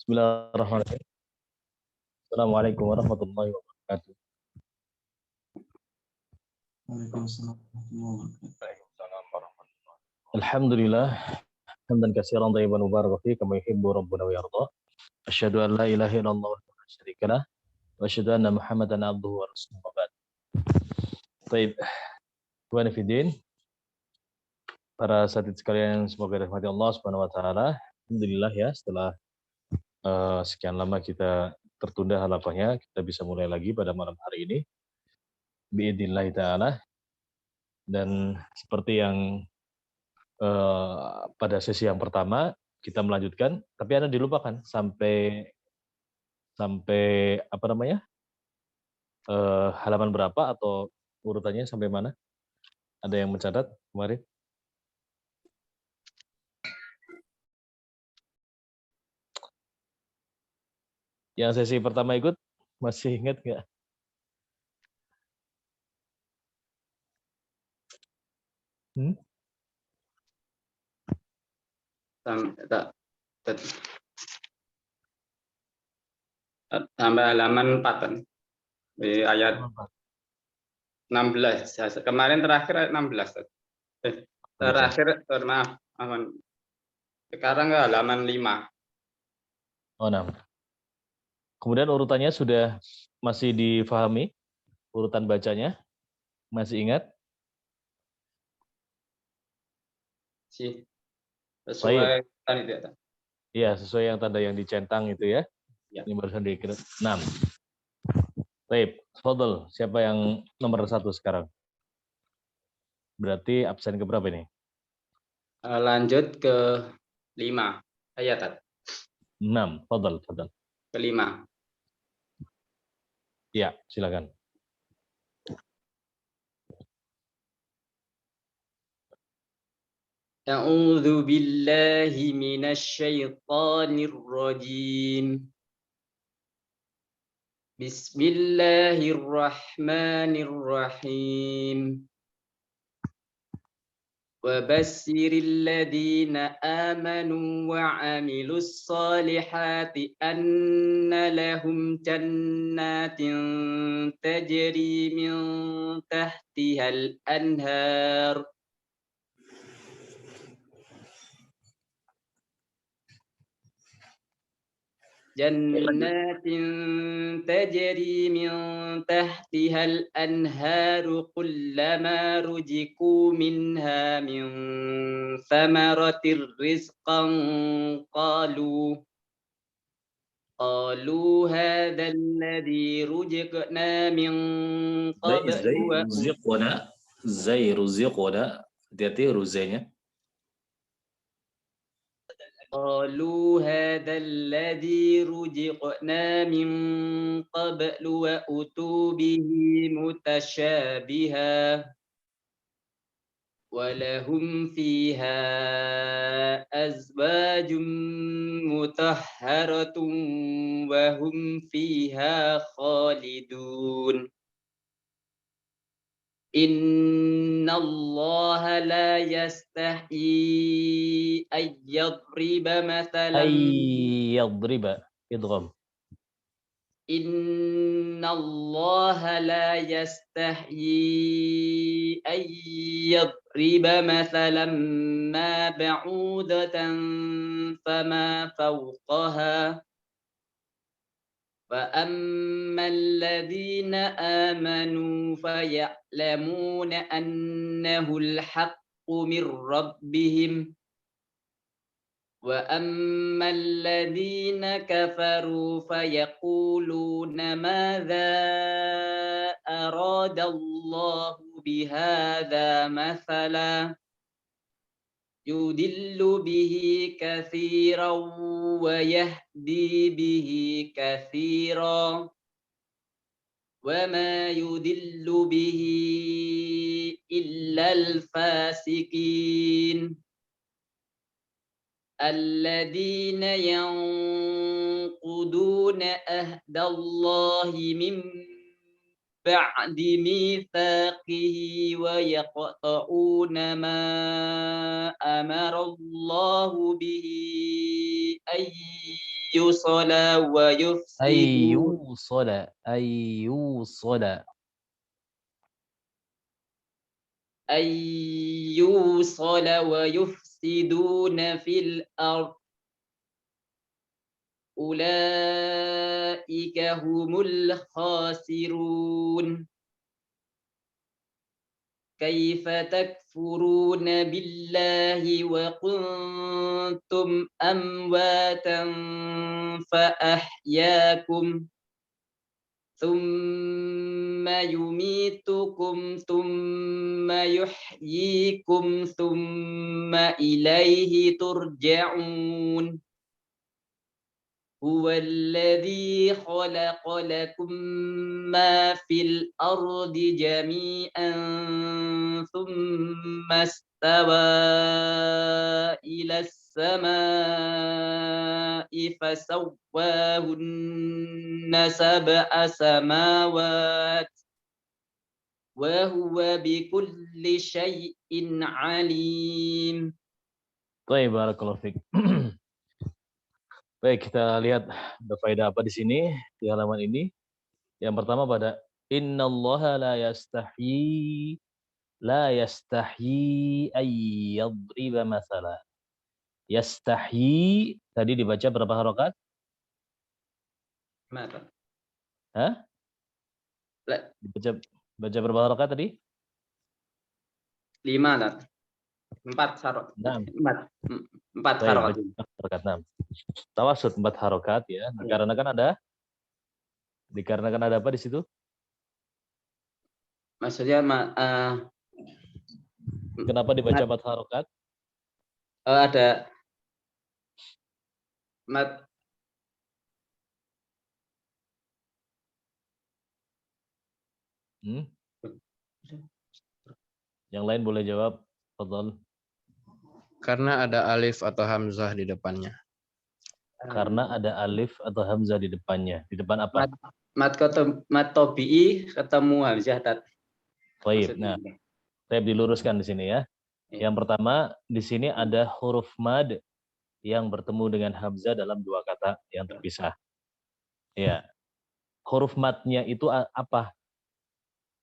Bismillahirrahmanirrahim. Assalamualaikum warahmatullahi wabarakatuh. Waalaikumsalam warahmatullahi wabarakatuh. Alhamdulillah, hamdan katsiran thayyiban mubarakan fihi kama yuhibbu rabbuna wa yarda. Asyhadu an la ilaha illallah wa la syarika lah wa asyhadu anna Muhammadan abduhu wa rasuluhu wa ba'd. Baik, ikhwan fillah, para satid sekalian semoga dirahmati Allah Subhanahu wa taala. Alhamdulillah ya, setelah sekian lama kita tertunda halapannya, kita bisa mulai lagi pada malam hari ini. Biidznillah taala. Dan seperti yang pada sesi yang pertama kita melanjutkan, tapi Anda dilupakan sampai apa namanya, halaman berapa atau urutannya sampai mana? Ada yang mencatat kemarin? Yang sesi pertama ikut masih ingat nggak? Sampai halaman 4 kan? Di ayat 16. Kemarin terakhir ayat 16. Terakhir, maaf. Sekarang ke halaman 5. Oh, 6. Kemudian urutannya sudah masih difahami? Urutan bacanya? Masih ingat? Sesuai tadi itu. Iya, sesuai yang tanda yang dicentang itu ya. Ya. Ini barusan dikira 6. Baik, Fadl, siapa yang nomor 1 sekarang? Berarti absen ke berapa ini? Lanjut ke 5. Ayat 6, Fadl. ke 5. Ya, silakan. A'udzu billahi minasy syaithanir rajim. Bismillahirrahmanirrahim. وبشر الذين آمنوا وعملوا الصالحات أن لهم جنات تجري من تحتها الأنهار جنات تجري من تحتها الأنهار كلما رزقوا منها من ثمرة رزقا قالوا هذا الذي رزقنا من قبل رزقنا hati-hati ruzenya. قالوا هذا الذي رزقنا من قبل وأتوا به متشابها ولهم فيها أزواج مطهرة وهم فيها خالدون إن الله لا يستحيي أن يضرب مثلا idgham. إن الله لا يستحيي أن يضرب مثلا ما بعوضة فما فوقها فأما الذين آمنوا فيعلمون أنه الحق من ربهم وأما الذين كفروا فيقولون ماذا أراد الله بهذا مثلا يضل به كثيرا ويهدي به كثيرا وما يضل به إلا الفاسقين الذين ينقضون عهد الله من بعد ميثاقه ويقطعون ما أمر الله به أن يوصل ويفسد أيوصل أن يوصل ويفسدون في الأرض أولئك هم الخاسرون كيف تكفرون بالله وكنتم أمواتا فأحياكم ثم يميتكم ثم يحييكم ثم إليه ترجعون هو الذي خلق لكم ما في الأرض جميعا ثم استوى إلى السماء فسواهن سبع سماوات وهو بكل شيء عليم. Baik, barakallahu fiik. Baik, kita lihat ada faedah apa di sini di halaman ini. Yang pertama pada innallaha la yastahyi ay yadriba masala. Yastahyi tadi dibaca berapa harokat? Mata. Hah? Baca berapa harokat tadi? 5 lah. 4 harokat. 4 Baik, harokat. baca harokat 6. Tawasud 4 harokat ya. Nah, karena kan ada dikarenakan ada apa di situ? Maksudnya Kenapa dibaca 4 harokat? ada mat Yang lain boleh jawab. Fadhal. Karena ada alif atau hamzah di depannya. Karena ada alif atau hamzah di depannya. Di depan apa? mat tobi'i ketemu hamzah tat. Baik. Nah, saya diluruskan di sini ya. Yang pertama, di sini ada huruf mad yang bertemu dengan hamzah dalam 2 kata yang terpisah. Ya. Huruf madnya itu apa?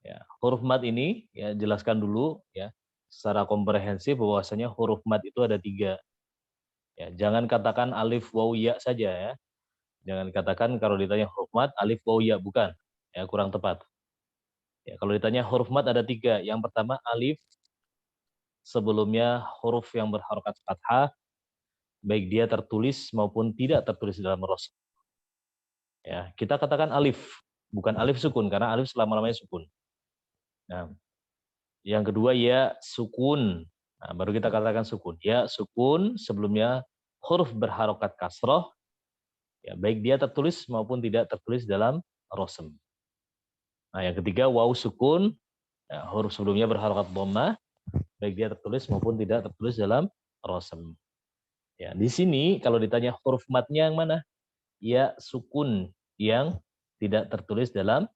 Ya, huruf mad ini ya jelaskan dulu ya secara komprehensif bahwasanya huruf mad itu ada 3. Ya, jangan katakan alif waw ya saja ya. Jangan katakan kalau ditanya huruf mad alif waw ya, bukan. Ya, kurang tepat. Ya, kalau ditanya huruf mad ada 3. Yang pertama alif, sebelumnya huruf yang berharokat fathah, baik dia tertulis maupun tidak tertulis dalam ros. Ya, kita katakan alif, bukan alif sukun karena alif selama-lamanya sukun. Nah, yang kedua ya sukun. Nah, baru kita katakan sukun. Ya sukun sebelumnya huruf berharokat kasroh, ya baik dia tertulis maupun tidak tertulis dalam rosem. Nah, yang ketiga waw sukun, ya, huruf sebelumnya berharokat dhammah, baik dia tertulis maupun tidak tertulis dalam rosem. Ya, di sini kalau ditanya huruf matnya yang mana? Ya sukun yang tidak tertulis dalam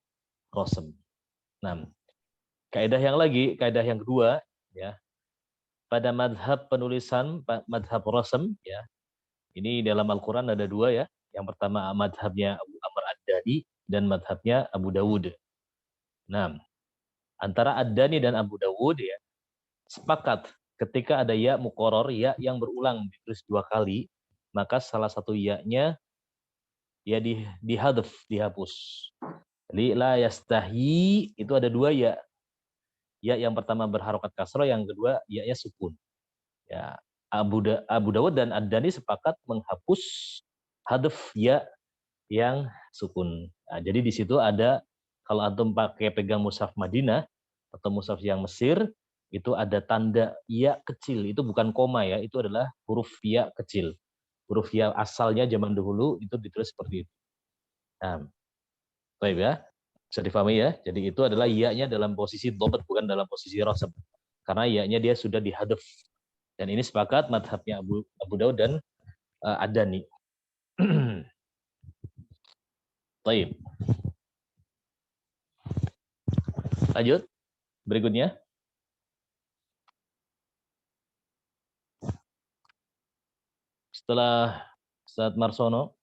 rosem. Nah, kaidah yang kedua ya. Pada madhab penulisan, madhab rosem ya. Ini dalam Al-Qur'an ada 2 ya. Yang pertama madhabnya Abu Amr Ad-Dani dan madhabnya Abu Dawud. Nah, antara Ad-Dani dan Abu Dawud ya sepakat ketika ada ya muqarrar, ya yang berulang ditulis 2 kali, maka salah satu ya-nya ya dihadaf, dihapus. Jadi la yastahi itu ada 2 ya. Ya yang pertama berharokat kasroh, yang kedua ya sukun. Ya, Abu Dawud dan Ad-Dani sepakat menghapus hadaf ya yang sukun. Nah, jadi di situ ada kalau antum pakai pegang mushaf Madinah atau mushaf yang Mesir itu ada tanda ya kecil, itu bukan koma ya, itu adalah huruf ya kecil. Huruf ya asalnya zaman dahulu itu ditulis seperti itu. Nah, baik ya. Bisa difahami ya. Jadi itu adalah ya-nya dalam posisi dhabt bukan dalam posisi rasab. Karena ya-nya dia sudah dihadaf. Dan ini sepakat madhabnya Abu Daud dan Ad-Dani. Baik. Lanjut. Berikutnya. Setelah Ustaz Marsono,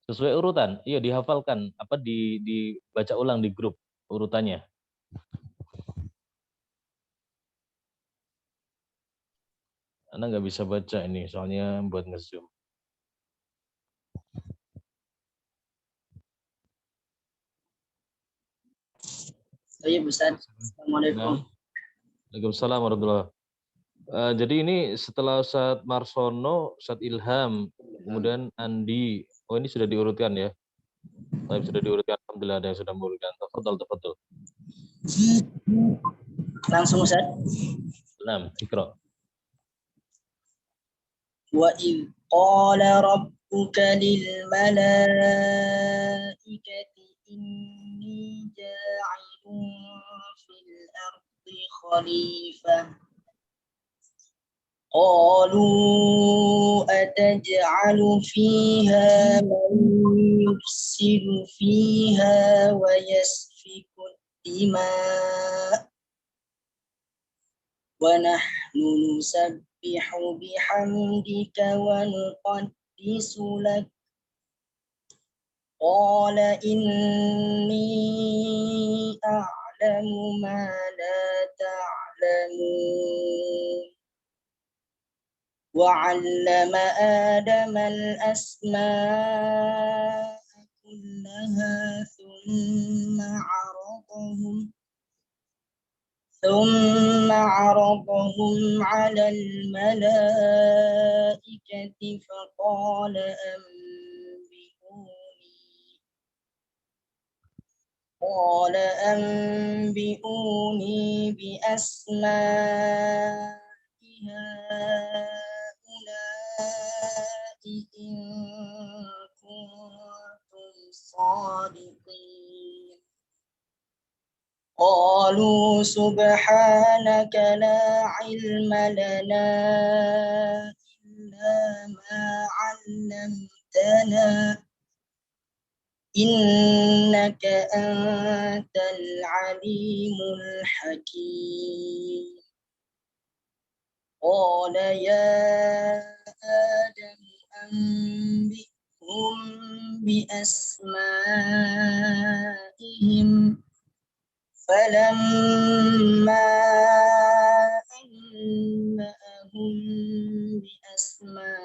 Sesuai urutan. Iya, dihafalkan. Apa dibaca ulang di grup urutannya. Anda nggak bisa baca ini, soalnya buat nge-zoom. Iya, Ustaz. Assalamualaikum. Waalaikumsalam warahmatullahi wabarakatuh. Jadi ini setelah Ustadz Marsono, Ustadz Ilham, kemudian Andi. Oh, ini sudah diurutkan ya. Baik, sudah diurutkan. Alhamdulillah ada yang sudah diurutkan. Tafadhol. Langsung, Ustaz. Naam, Iqra. Wa idh qala rabbuka lil malaikati inni ja'ilun fil ardi khalifah. قالوا أتجعل فيها من يفسد فيها ويسفك الدماء ونحن نسبح بحمدك ونقدس لك قال إني أعلم ما لا تعلمون وعلم آدم الأسماء كلها ثم عرضهم على الملائكة قال أنبئوني بأسماء هؤلاء إن كنتم صادقين قالوا سبحانك لا علم لنا إلا ما علمتنا إنك أنت العليم الحكيم قال يا آدم أنبئهم بأسمائهم فلما أنبأهم بأسمائهم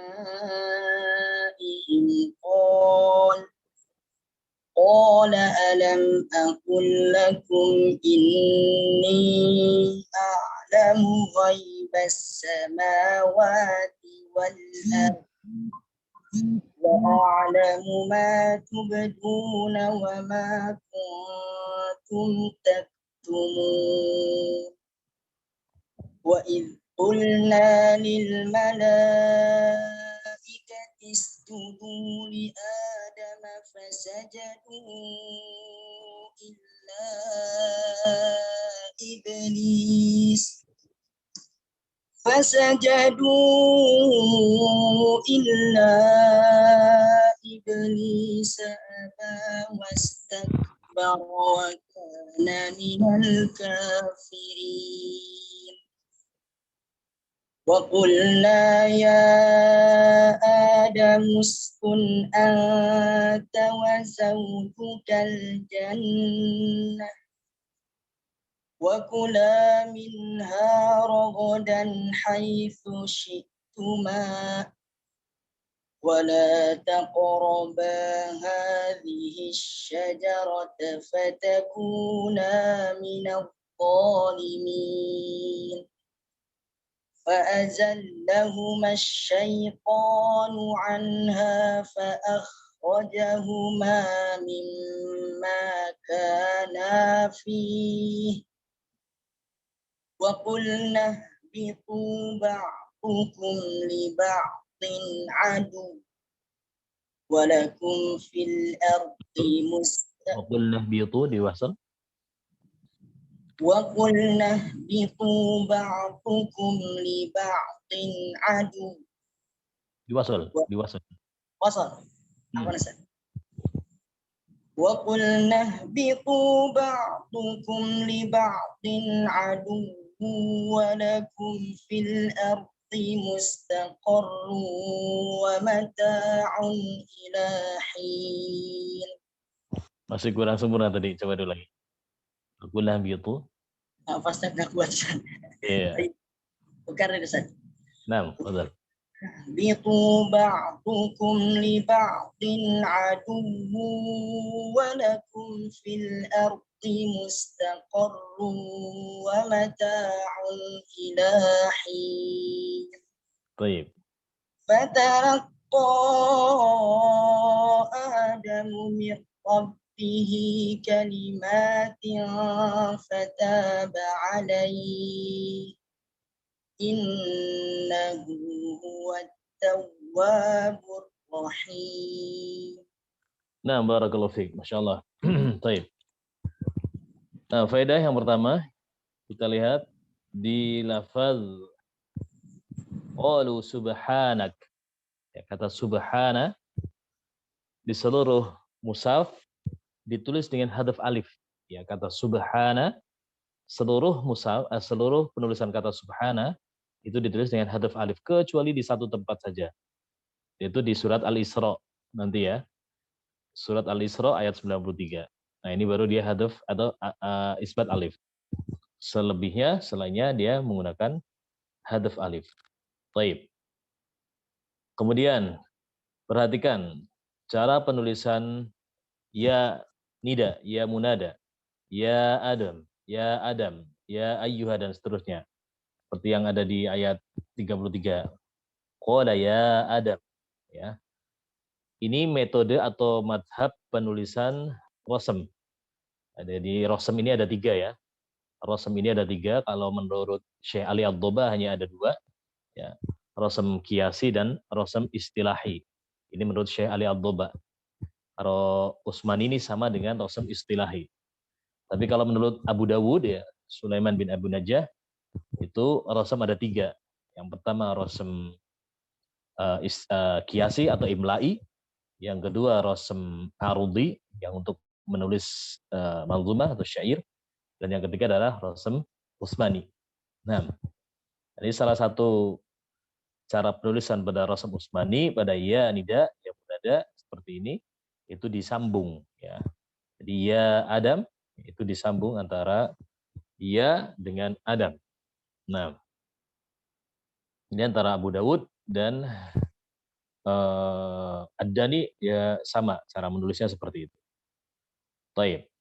قال ألم أقل لكم إني أعلم غيب السماوات والأرض وأعلم ما تبدون وما كنتم تكتمون وإذ قلنا للملائكة اسجدوا لآدم فسجدوا إلا إبليس أبى واستكبر وكان من الكافرين وقلنا يا آدم اسكن أنت وزوجك الجنة وكلا منها رغدا حيث شئتما ولا تقربا هذه الشجرة فتكونا من الظالمين فأزلهما الشيطان عنها فأخرجهما مما كانا فيه وقلنا اهبطوا بعضكم لبعض عدو ولكم في الأرض وقلنا اهبطوا diwasal. وقلنا اهبطوا بعضكم لبعض عدو Diwasal. وصل وقلنا اهبطوا بعضكم لبعض عدو ولكم في الأرض مستقر ومتاع إلى حين. Masih kurang sempurna tadi. Coba dulu lagi. Kulah gitu. Pasti nggak kuat. Iya. Bukan Ustaz. Nah, betul. اهبطوا بعضكم لبعض عدو ولكم في الأرض مستقر ومتاع إلى حين. Baik. فتلقى آدم من ربه كلمات فتاب عليه إنه هو التواب الرحيم. Nah, barakallahu fiik. Masya Allah. Baik. Nah, faedah yang pertama, kita lihat di lafaz qalu subhanak. Ya, kata subhana di seluruh mushaf ditulis dengan hadaf alif. Ya, kata subhana seluruh mushaf, seluruh penulisan kata subhana itu ditulis dengan hadaf alif kecuali di satu tempat saja. Yaitu di surat Al-Isra nanti ya. Surat Al-Isra ayat 93. Nah, ini baru dia hadaf atau isbat alif. Selebihnya, selainnya dia menggunakan hadaf alif. Baik. Kemudian, perhatikan cara penulisan ya nida, ya munada, ya Adam, ya ayyuha, dan seterusnya. Seperti yang ada di ayat 33. Qala ya Adam. Ya. Ini metode atau madhab penulisan rosem. Ada di rosem ini ada 3 ya. Rosem ini ada 3. Kalau menurut Syekh Ali Ad-Doba hanya ada 2. Ya. Rosem kiasi dan rosem istilahi. Ini menurut Syekh Ali Ad-Doba. Kalau Utsman ini sama dengan rosem istilahi. Tapi kalau menurut Abu Dawud ya, Sulaiman bin Abu Najah, itu rosem ada 3. Yang pertama rosem kiasi atau imla'i. Yang kedua rosem arudi yang untuk menulis manzumah atau syair. Dan yang ketiga adalah rosem Utsmani. Nah, ini salah satu cara penulisan pada rosem Utsmani, pada ya nida, ya munada seperti ini, itu disambung. Ya. Jadi ya Adam, itu disambung antara ya dengan Adam. Nah, ini antara Abu Dawud dan Ad-Dani ya sama cara menulisnya seperti itu. Baik.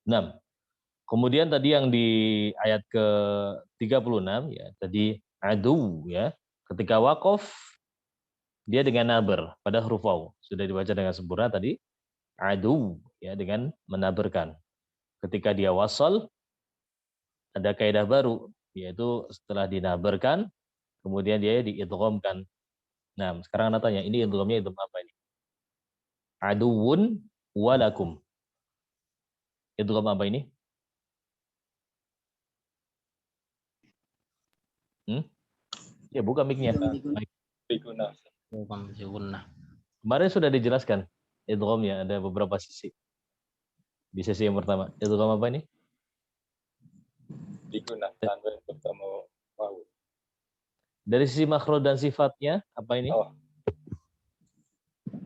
6. Kemudian tadi yang di ayat ke-36 ya, tadi adu ya, ketika waqaf dia dengan naber pada huruf waw. Sudah dibaca dengan sempurna tadi adu ya, dengan menaberkan. Ketika dia wasal ada kaidah baru, yaitu setelah dinaberkan kemudian dia diidghamkan. Nah, sekarang Anda tanya, ini idghamnya idgham apa ini? Aduwun walakum. Idgham apa ini? Ya, buka mic-nya. Kemarin sudah dijelaskan idghamnya ada beberapa sisi. Di sesi yang pertama, idgham apa ini? Digunakan untuk temu wau. Dari sisi makhraj dan sifatnya apa ini? Oh.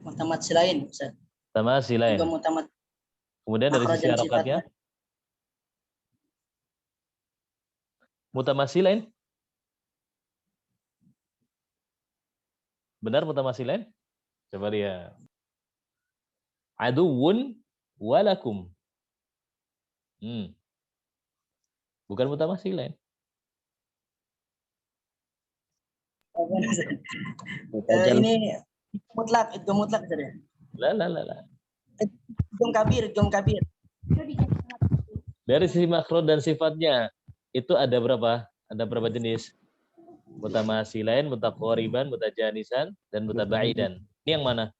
Mutamat silain, Ustaz. Sama silain. Juga mutamat. Kemudian dari Makhraj sisi dan harokatnya? sifatnya. Mutamasilain? Benar mutamasilain? Coba lihat. Aduwun walakum. Bukan mutamasilain. Ini mutlak, itu mutlak saja. La. Idgham kabir. Dari sisi makhraj dan sifatnya itu ada berapa? Ada berapa jenis? Mutamasilain, mutaqariban, mutajanisan, dan mutabaidan. Ini yang mana?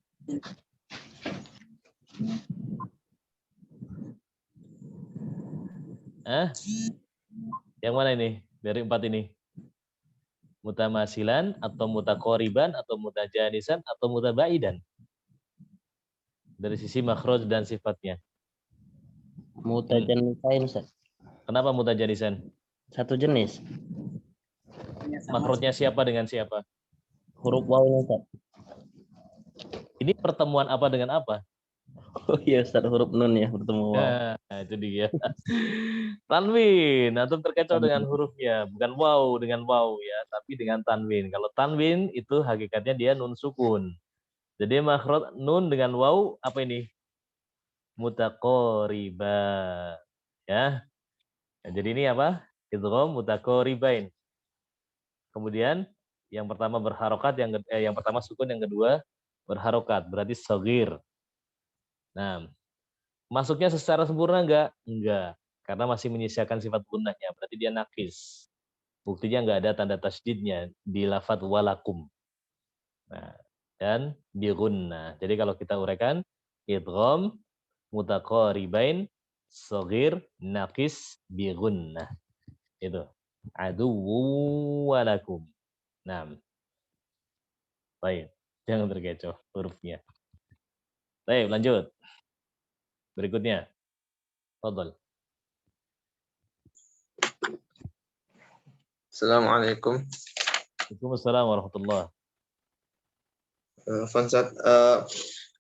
Yang mana ini? Dari 4 ini? Mutamasilan atau mutaqariban atau mutajanisan atau mutabaidan? Dari sisi makhraj dan sifatnya. Mutajanisan, Ustaz. Kenapa mutajanisan? Satu jenis. Makhrajnya siapa dengan siapa? Huruf wawunya Ustaz. Ini pertemuan apa dengan apa? Oh iya Ustaz, huruf nun ya bertemu waw. Nah, itu dia. Tanwin, antum terkecoh dengan hurufnya, bukan waw dengan waw ya, tapi dengan tanwin. Kalau tanwin itu hakikatnya dia nun sukun. Jadi makhraj nun dengan waw apa ini? Mutaqoriba. Ya. Nah, jadi ini apa? Idgham mutaqoribain. Kemudian yang pertama berharokat, yang pertama sukun, yang kedua berharokat, berarti shagir. Nah, masuknya secara sempurna enggak? Enggak. Karena masih menyisakan sifat gunnahnya, berarti dia nakis. Buktinya enggak ada tanda tasydidnya di lafadz walakum. Nah, dan di gunnah. Jadi kalau kita uraikan, idgham mutaqaribain shagir nakis bi gunnah. Itu. Aduwwu walakum. Nah, baik. Jangan terkecoh hurufnya. Baik, lanjut. Berikutnya. Fadhal. Assalamualaikum. Waalaikumsalam warahmatullahi. Fansat,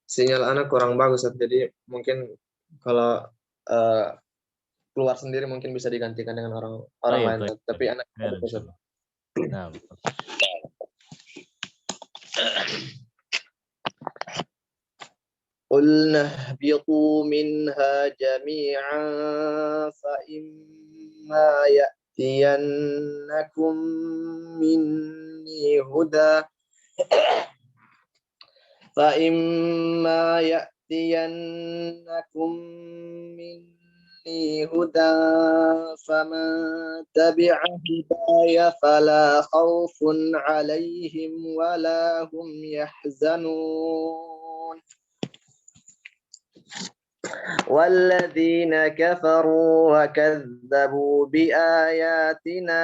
sinyal anak kurang bagus, jadi mungkin kalau keluar sendiri mungkin bisa digantikan dengan orang lain. Tapi anak Nah. Qulna ihbitu minha jami'an fa imma ya'tiyannakum minni huda فإما يأتينكم مني هدى فمن تبع هداي فلا خوف عليهم ولا هم يحزنون والذين كفروا وكذبوا بآياتنا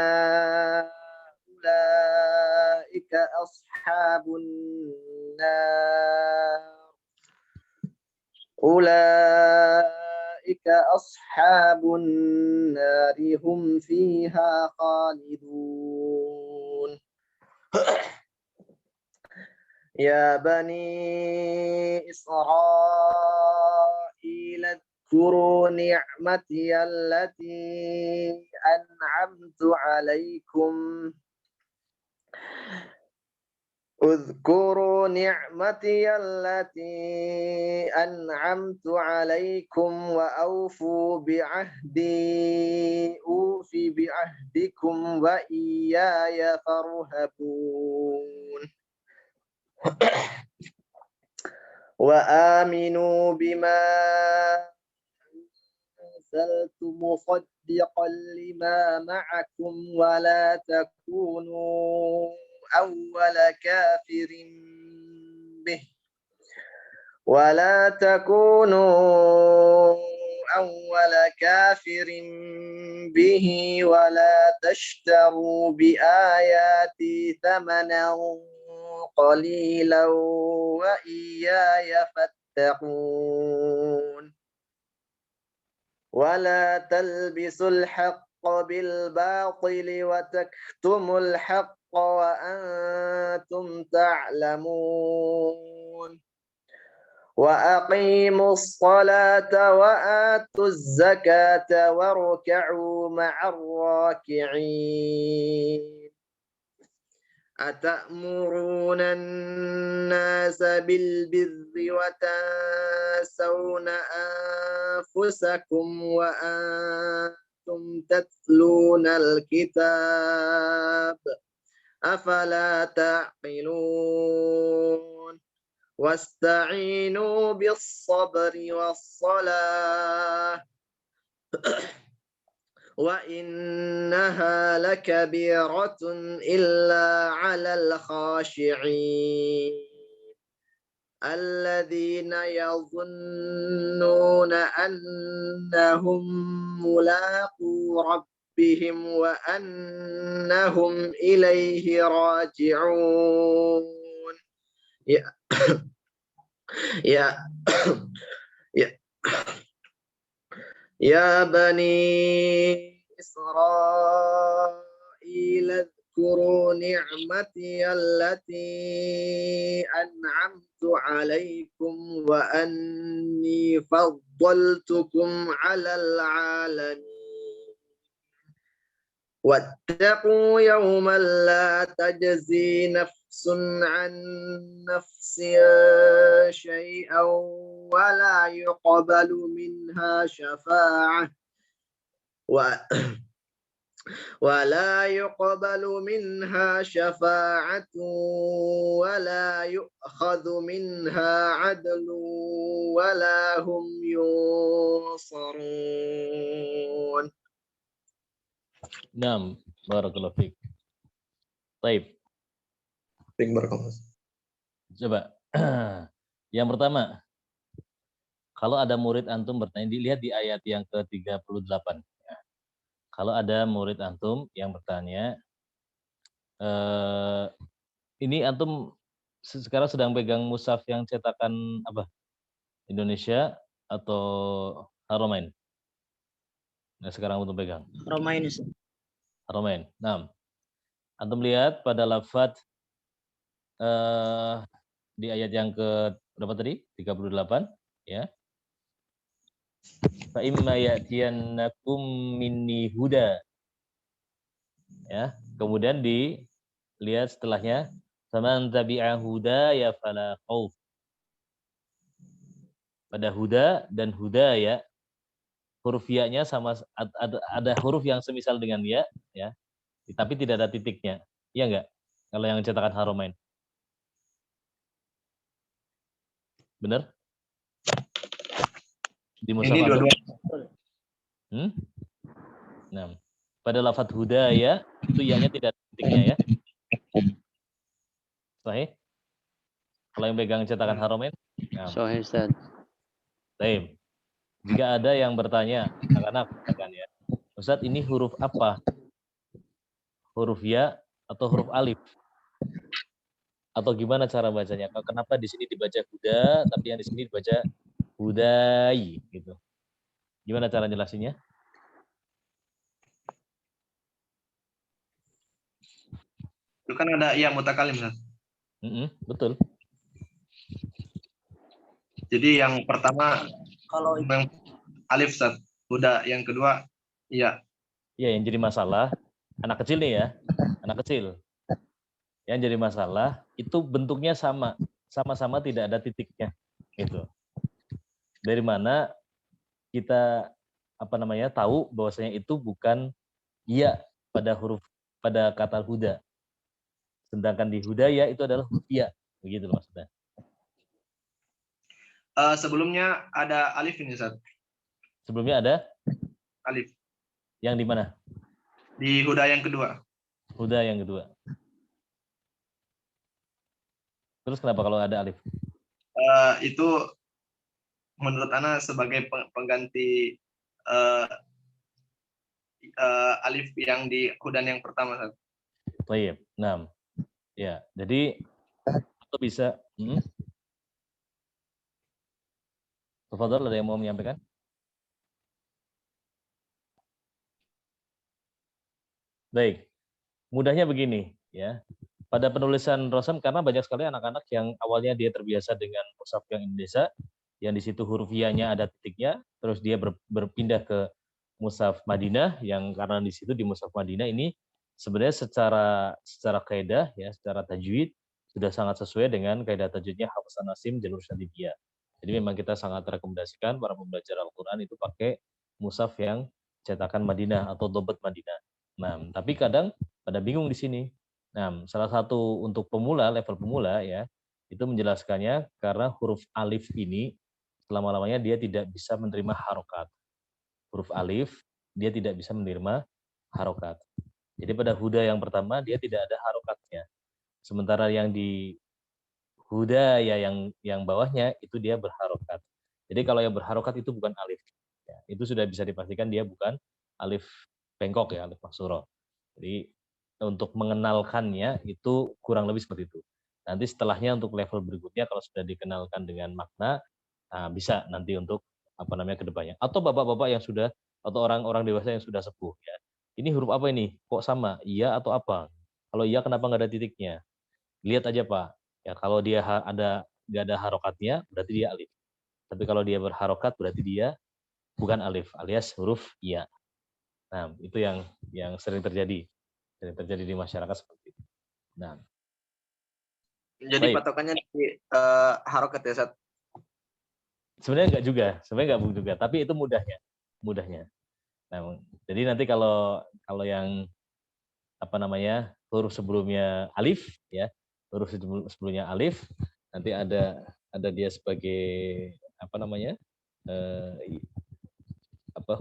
أولئك أصحاب النار أولئك أصحاب النار هم فيها خالدون يا بني إسرائيل اذكروا نعمتي التي أنعمت عليكم اذكروا نعمتي التي أنعمت عليكم وأوفوا بعهدي أوف بعهدكم وإياي فارهبون وآمنوا بما أنزلت مصدقا لما معكم ولا تكونوا أول كافر به ولا تكونوا أول كافر به ولا تشتروا بآياتي ثمنا قليلا وإياي فاتقون ولا تلبسوا الحق بالباطل وتكتموا الحق وأنتم تعلمون وأقيموا الصلاة وآتوا الزكاة واركعوا مع الراكعين أتأمرون الناس بالبر وتنسون أنفسكم وأنتم تتلون الكتاب أفلا تعقلون واستعينوا بالصبر والصلاة وإنها لكبيرة إلا على الخاشعين الذين يظنون أنهم ملاقو ربهم وأنهم إليه راجعون يا بني إسرائيل اذكروا نعمتي التي أنعمت عليكم وأني فضلتكم على العالمين واتقوا يوما لا تجزي نفس عن نفس شيئا ولا يقبل منها شفاعة ولا يقبل منها شفاعة ولا يؤخذ منها عدل ولا هم ينصرون. Naam, barakallahu fiik. Baik, coba. Yang pertama, kalau ada murid antum bertanya, dilihat di ayat yang ke-38. Ya. Kalau ada murid antum yang bertanya, ini antum sekarang sedang pegang mushaf yang cetakan apa? Indonesia atau Haramain? Nah, sekarang antum pegang. Romain Haramain. Nah, antum lihat pada lafaz di ayat yang ke berapa tadi? 38, ya. Fa imma ya'tiyannakum minni huda. Ya, kemudian dilihat setelahnya, faman tabi'a hudaya fala khauf. Pada huda dan hudaya, huruf ya-nya sama, ada huruf yang semisal dengan ya, ya, tapi tidak ada titiknya. Iya enggak? Kalau yang cetakan Haramain. Benar? Di mushaf Ini antum. dua-dua. Nah, pada lafaz hudaya itu ya-nya tidak ada titiknya ya. Sahih? Kalau yang pegang cetakan Haramain? Nah. Sahih, Ustaz. Baik. Jika ada yang bertanya, anak-anak katakan ya, Ustaz ini huruf apa? Huruf ya atau huruf alif? Atau gimana cara bacanya? Kenapa di sini dibaca huda, tapi yang di sini dibaca hudai gitu. Gimana cara jelasinnya? Itu kan ada iya mutakalim, Ustaz. Betul. Jadi yang pertama kalau yang alif, Ustaz. Udah yang kedua iya. Iya, yang jadi masalah anak kecil nih ya. Anak kecil. Yang jadi masalah itu bentuknya sama-sama tidak ada titiknya gitu. Dari mana kita tahu bahwasanya itu bukan iya pada kata huda. Sedangkan di hudaya itu adalah huruf ya, begitu maksudnya. Sebelumnya ada alif ini, Ustaz. Sebelumnya ada Alif. yang di mana? Di huda yang kedua. Huda yang kedua. Terus kenapa kalau ada alif? Itu menurut Ana sebagai pengganti alif yang di hudan yang pertama, Ustaz. Baik. Nah, ya. Jadi itu bisa. Tafadhol, ada yang mau menyampaikan? Baik. Mudahnya begini, ya. Pada penulisan Rosam, karena banyak sekali anak-anak yang awalnya dia terbiasa dengan mushaf yang Indonesia, yang di situ huruf ya-nya ada titiknya, terus dia berpindah ke mushaf Madinah, yang karena di situ di mushaf Madinah ini sebenarnya secara kaidah ya, secara tajwid sudah sangat sesuai dengan kaidah tajwidnya Hafs an-Nasim jalur syadidiyah. Jadi memang kita sangat rekomendasikan para pembelajar Al-Qur'an itu pakai mushaf yang cetakan Madinah atau dobat Madinah. Nah, tapi kadang pada bingung di sini. Nah, salah satu untuk pemula, level pemula ya, itu menjelaskannya karena huruf alif ini selama-lamanya dia tidak bisa menerima harokat. Huruf alif dia tidak bisa menerima harokat. Jadi pada huda yang pertama dia tidak ada harokatnya. Sementara yang di huda ya yang bawahnya itu dia berharokat. Jadi kalau yang berharokat itu bukan alif. Ya, itu sudah bisa dipastikan dia bukan alif bengkok ya, alif maksuro. Jadi untuk mengenalkannya itu kurang lebih seperti itu. Nanti setelahnya untuk level berikutnya kalau sudah dikenalkan dengan makna, nah bisa nanti untuk kedepannya. Atau bapak-bapak yang sudah atau orang-orang dewasa yang sudah sepuh ya, ini huruf apa ini? Kok sama? Iya atau apa? Kalau iya kenapa nggak ada titiknya? Lihat aja Pak. Ya kalau dia nggak ada harokatnya, berarti dia alif. Tapi kalau dia berharokat, berarti dia bukan alif, alias huruf iya. Nah, itu yang sering terjadi di masyarakat seperti itu. Nah, Jadi baik. patokannya di harokat ya, Ustaz? Sebenarnya nggak juga, tapi itu mudahnya. Nah, jadi nanti kalau yang huruf sebelumnya alif ya, huruf sebelumnya alif, nanti ada dia sebagai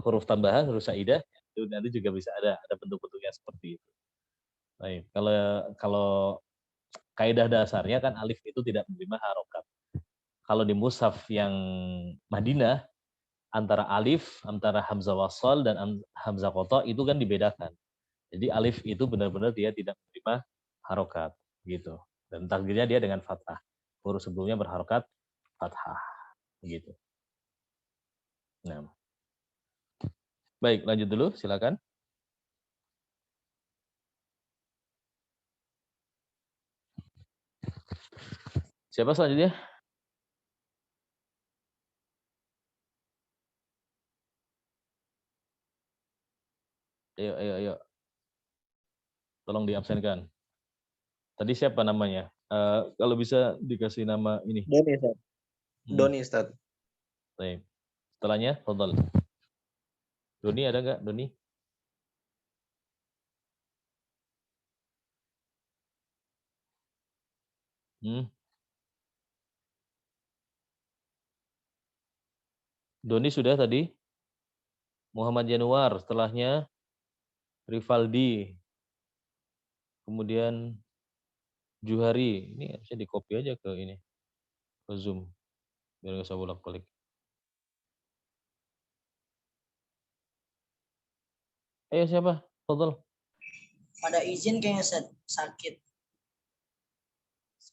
huruf tambahan, huruf saidah, itu nanti juga bisa ada bentuk-bentuknya seperti itu. Baik, kalau kaidah dasarnya kan alif itu tidak menerima harokat. Kalau di mushaf yang Madinah, antara alif, antara hamzah wasal dan hamzah qata itu kan dibedakan. Jadi alif itu benar-benar dia tidak menerima harokat gitu. Dan takdirnya dia dengan fathah. Huruf sebelumnya berharokat fathah gitu. Nah. Baik, lanjut dulu silakan. Siapa selanjutnya? Ayo. Tolong diabsenkan. Tadi siapa namanya? Kalau bisa dikasih nama ini. Doni, Ustaz. Doni, Ustaz. Baik. Setelahnya, fadhal. Doni ada nggak? Doni? Doni sudah tadi. Muhammad Januar, setelahnya Rivaldi. Kemudian Juhari. Ini harusnya di-copy aja ke ini. Ke Zoom. Biar nggak usah bolak-balik. Ayo siapa? Fadhal. Ada izin kayaknya sakit.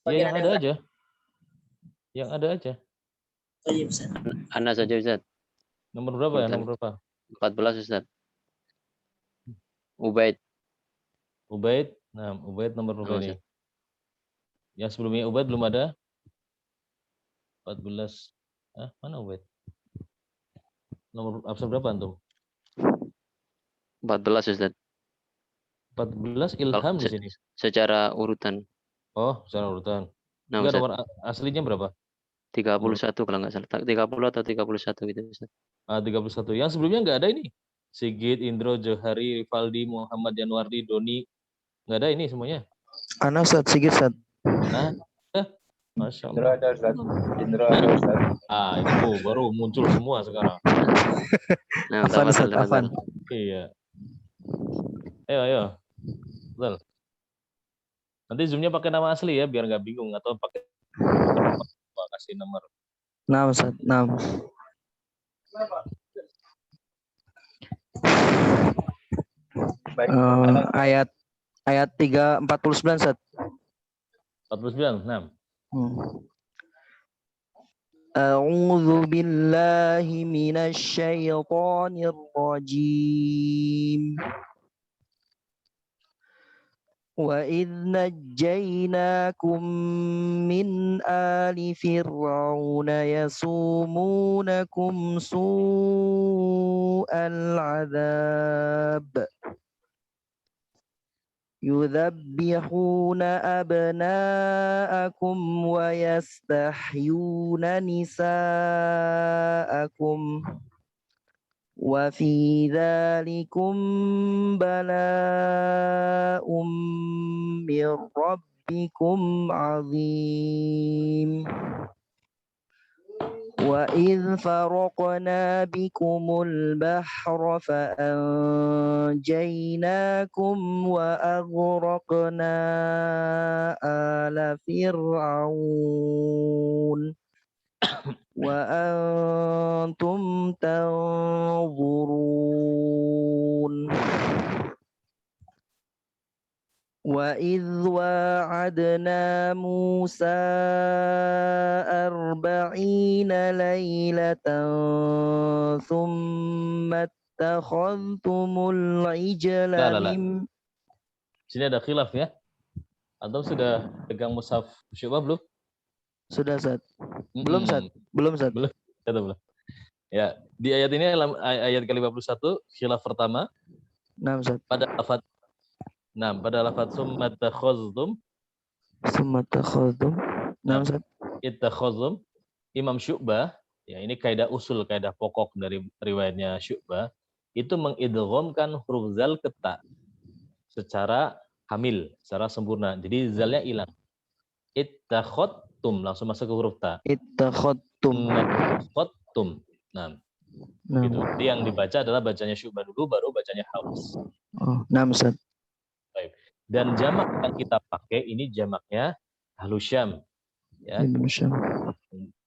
Ya, yang ada aja. Yang ada aja. Oh iya, Ustaz. Anda saja, Ustaz. Nomor berapa ya? Nomor berapa? 14, Ustaz. Ubaid. Nah, Ubaid nomor berapa ini? Ustaz. Yang sebelumnya Ubaid belum ada? 14. Mana Ubaid? Nomor absen berapa antum? 14, Ustaz. 14 Ilham di sini. Secara urutan. Oh, secara urutan. Nah, Enggak, Ustaz. nomor aslinya berapa? 31 kalau nggak salah. 30 atau 31 gitu, Ustaz. 31. Yang sebelumnya nggak ada ini. Sigit, Indro, Johari, Rivaldi, Muhammad Januardi, Doni. Nggak ada ini semuanya. Ana Ustaz, Sigit Ustaz. Nah, Masya Indro Allah. ada, Ustaz. Indro ada, Ustaz. Itu baru muncul semua sekarang. Nah, Afan Ustaz, tafadhal. Afan. Iya. Ayo. Betul. Nanti zoomnya pakai nama asli ya, biar nggak bingung, atau pakai kasih nomor. Nah Ustaz, nah. Baik. Ayat 349 Ustaz. 49, 6. A'udzu billahi minasy syaithanir rajim. وَإِذْ نَجَّيْنَاكُمْ مِنْ آلِ فِرْعَوْنَ يَسُومُونَكُمْ سُوءَ الْعَذَابِ يُذَبِّحُونَ أَبْنَاءَكُمْ وَيَسْتَحْيُونَ نِسَاءَكُمْ وَفِي ذَلِكُمْ بَلَاءٌ مِّن رَّبِّكُمْ عَظِيمٌ وَإِذْ فَرَقْنَا بِكُمُ الْبَحْرَ فَأَنجَيْنَاكُمْ وَأَغْرَقْنَا آلَ فِرْعَوْنَ وَأَنْتُمْ تَنْظُرُونَ وَإِذْ وَاعَدْنَا مُوسَى 40 لَيْلَةً ثُمَّ ittakhadhtumul ijla La. mim. Sini ada khilaf ya. Antum sudah pegang mushaf Syu'bah belum? Sudah, Ustaz. Belum, Ustaz. Belum. Belum. Ya, di ayat ini ayat ke-51 khilaf pertama. Nah, Ustaz. Pada lafaz summa takhaztum. Nah, Ustaz. Ittakhaztum. Imam Syu'bah, ya ini kaidah usul, kaidah pokok dari riwayatnya Syu'bah, itu mengidghamkan huruf zal ke ta secara kamil, secara sempurna. Jadi zalnya hilang. Ittakhadtum langsung masuk ke huruf ta. Ittakhadtum. Nah, Nah. gitu. Jadi yang dibaca adalah bacanya Syu'bah dulu, baru bacanya Hafs. Oh, nah, Ustaz. Baik. Dan jamak yang kita pakai ini jamaknya Ahlus Syam. Ya.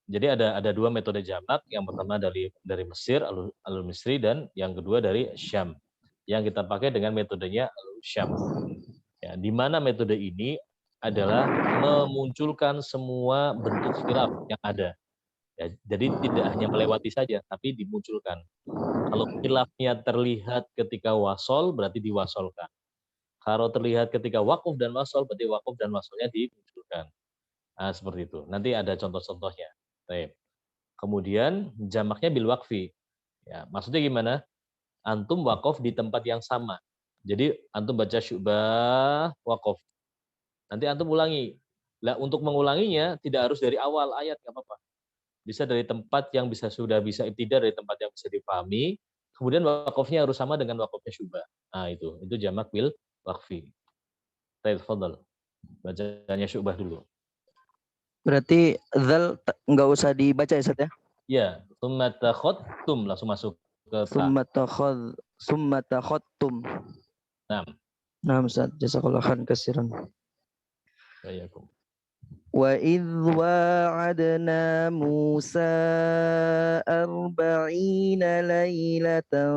Jadi ada dua metode jamak. Yang pertama dari Mesir, Al-Misri, dan yang kedua dari Syam. Yang kita pakai dengan metodenya Al-Syam. Ya, di mana metode ini adalah memunculkan semua bentuk khilaf yang ada. Ya, jadi tidak hanya melewati saja, tapi dimunculkan. Kalau khilafnya terlihat ketika wasol, berarti diwasolkan. Kalau terlihat ketika wakuf dan wasol, berarti wakuf dan wasolnya dimunculkan. Nah, seperti itu. Nanti ada contoh-contohnya. Baik. Kemudian jamaknya bil wakfi. Ya, maksudnya gimana? Antum wakaf di tempat yang sama. Jadi antum baca Syu'bah wakaf. Nanti antum ulangi. Lah untuk mengulanginya tidak harus dari awal ayat, nggak apa-apa. Bisa dari tempat yang sudah bisa ibtidah, dari tempat yang bisa dipahami. Kemudian wakafnya harus sama dengan wakafnya Syu'bah. Nah itu jamak bil wakfi. Baik, fadhal. Bacanya Syu'bah dulu. Berarti zal nggak usah dibaca ya, Ustaz ya? Ya, tsumma takhadtum langsung masuk ke ta. Summa takhadtum. Nah. Nah, Ustaz, jazakallahu khairan katsiran. Wa'alaikum. Wa idh wa'adna Musa 40 lailatan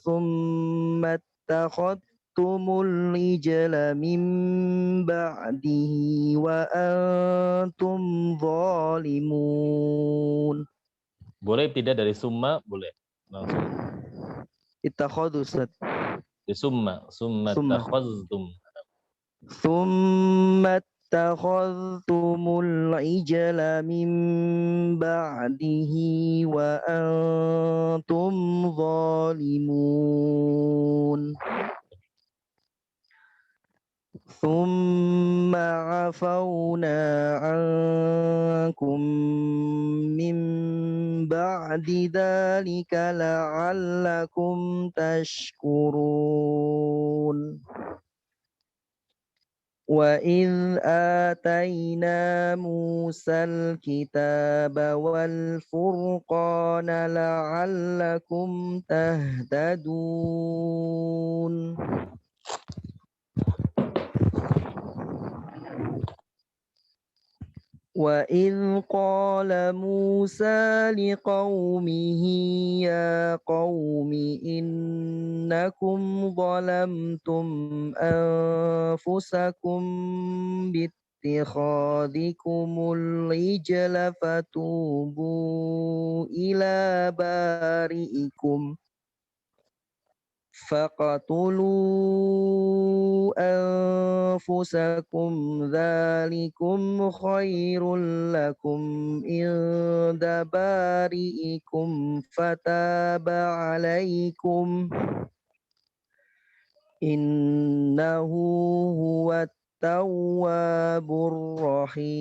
thumma takhadtumul ijla min ba'dihi wa antum zalimun. Boleh tidak dari summa, boleh. Langsung. Ittakhadhu, Ustaz. Di summa takhadtum. Thumma takhadtumul ijla min ba'dihi wa antum zalimun. Thumma afawna ankum min ba'di dhalika la'allakum tashkurun. وَإِذْ آتَيْنَا مُوسَى الْكِتَابَ وَالْفُرْقَانَ لَعَلَّكُمْ تَهْتَدُونَ. وَإِذْ قَالَ مُوسَى لِقَوْمِهِ يَا قَوْمِ إِنَّكُمْ ظَلَمْتُمْ أَنفُسَكُمْ بِاتِّخَاذِكُمُ الْعِجْلَ فَتُوبُوا إِلَى بَارِئِكُمْ فَاقْتُلُوا أَنفُسَكُمْ ذَلِكُمْ خَيْرٌ لَكُمْ عِندَ بَارِئِكُمْ فَتَابَ عَلَيْكُمْ إِنَّهُ هُوَ التَّوَّابُ الرَّحِيمُ.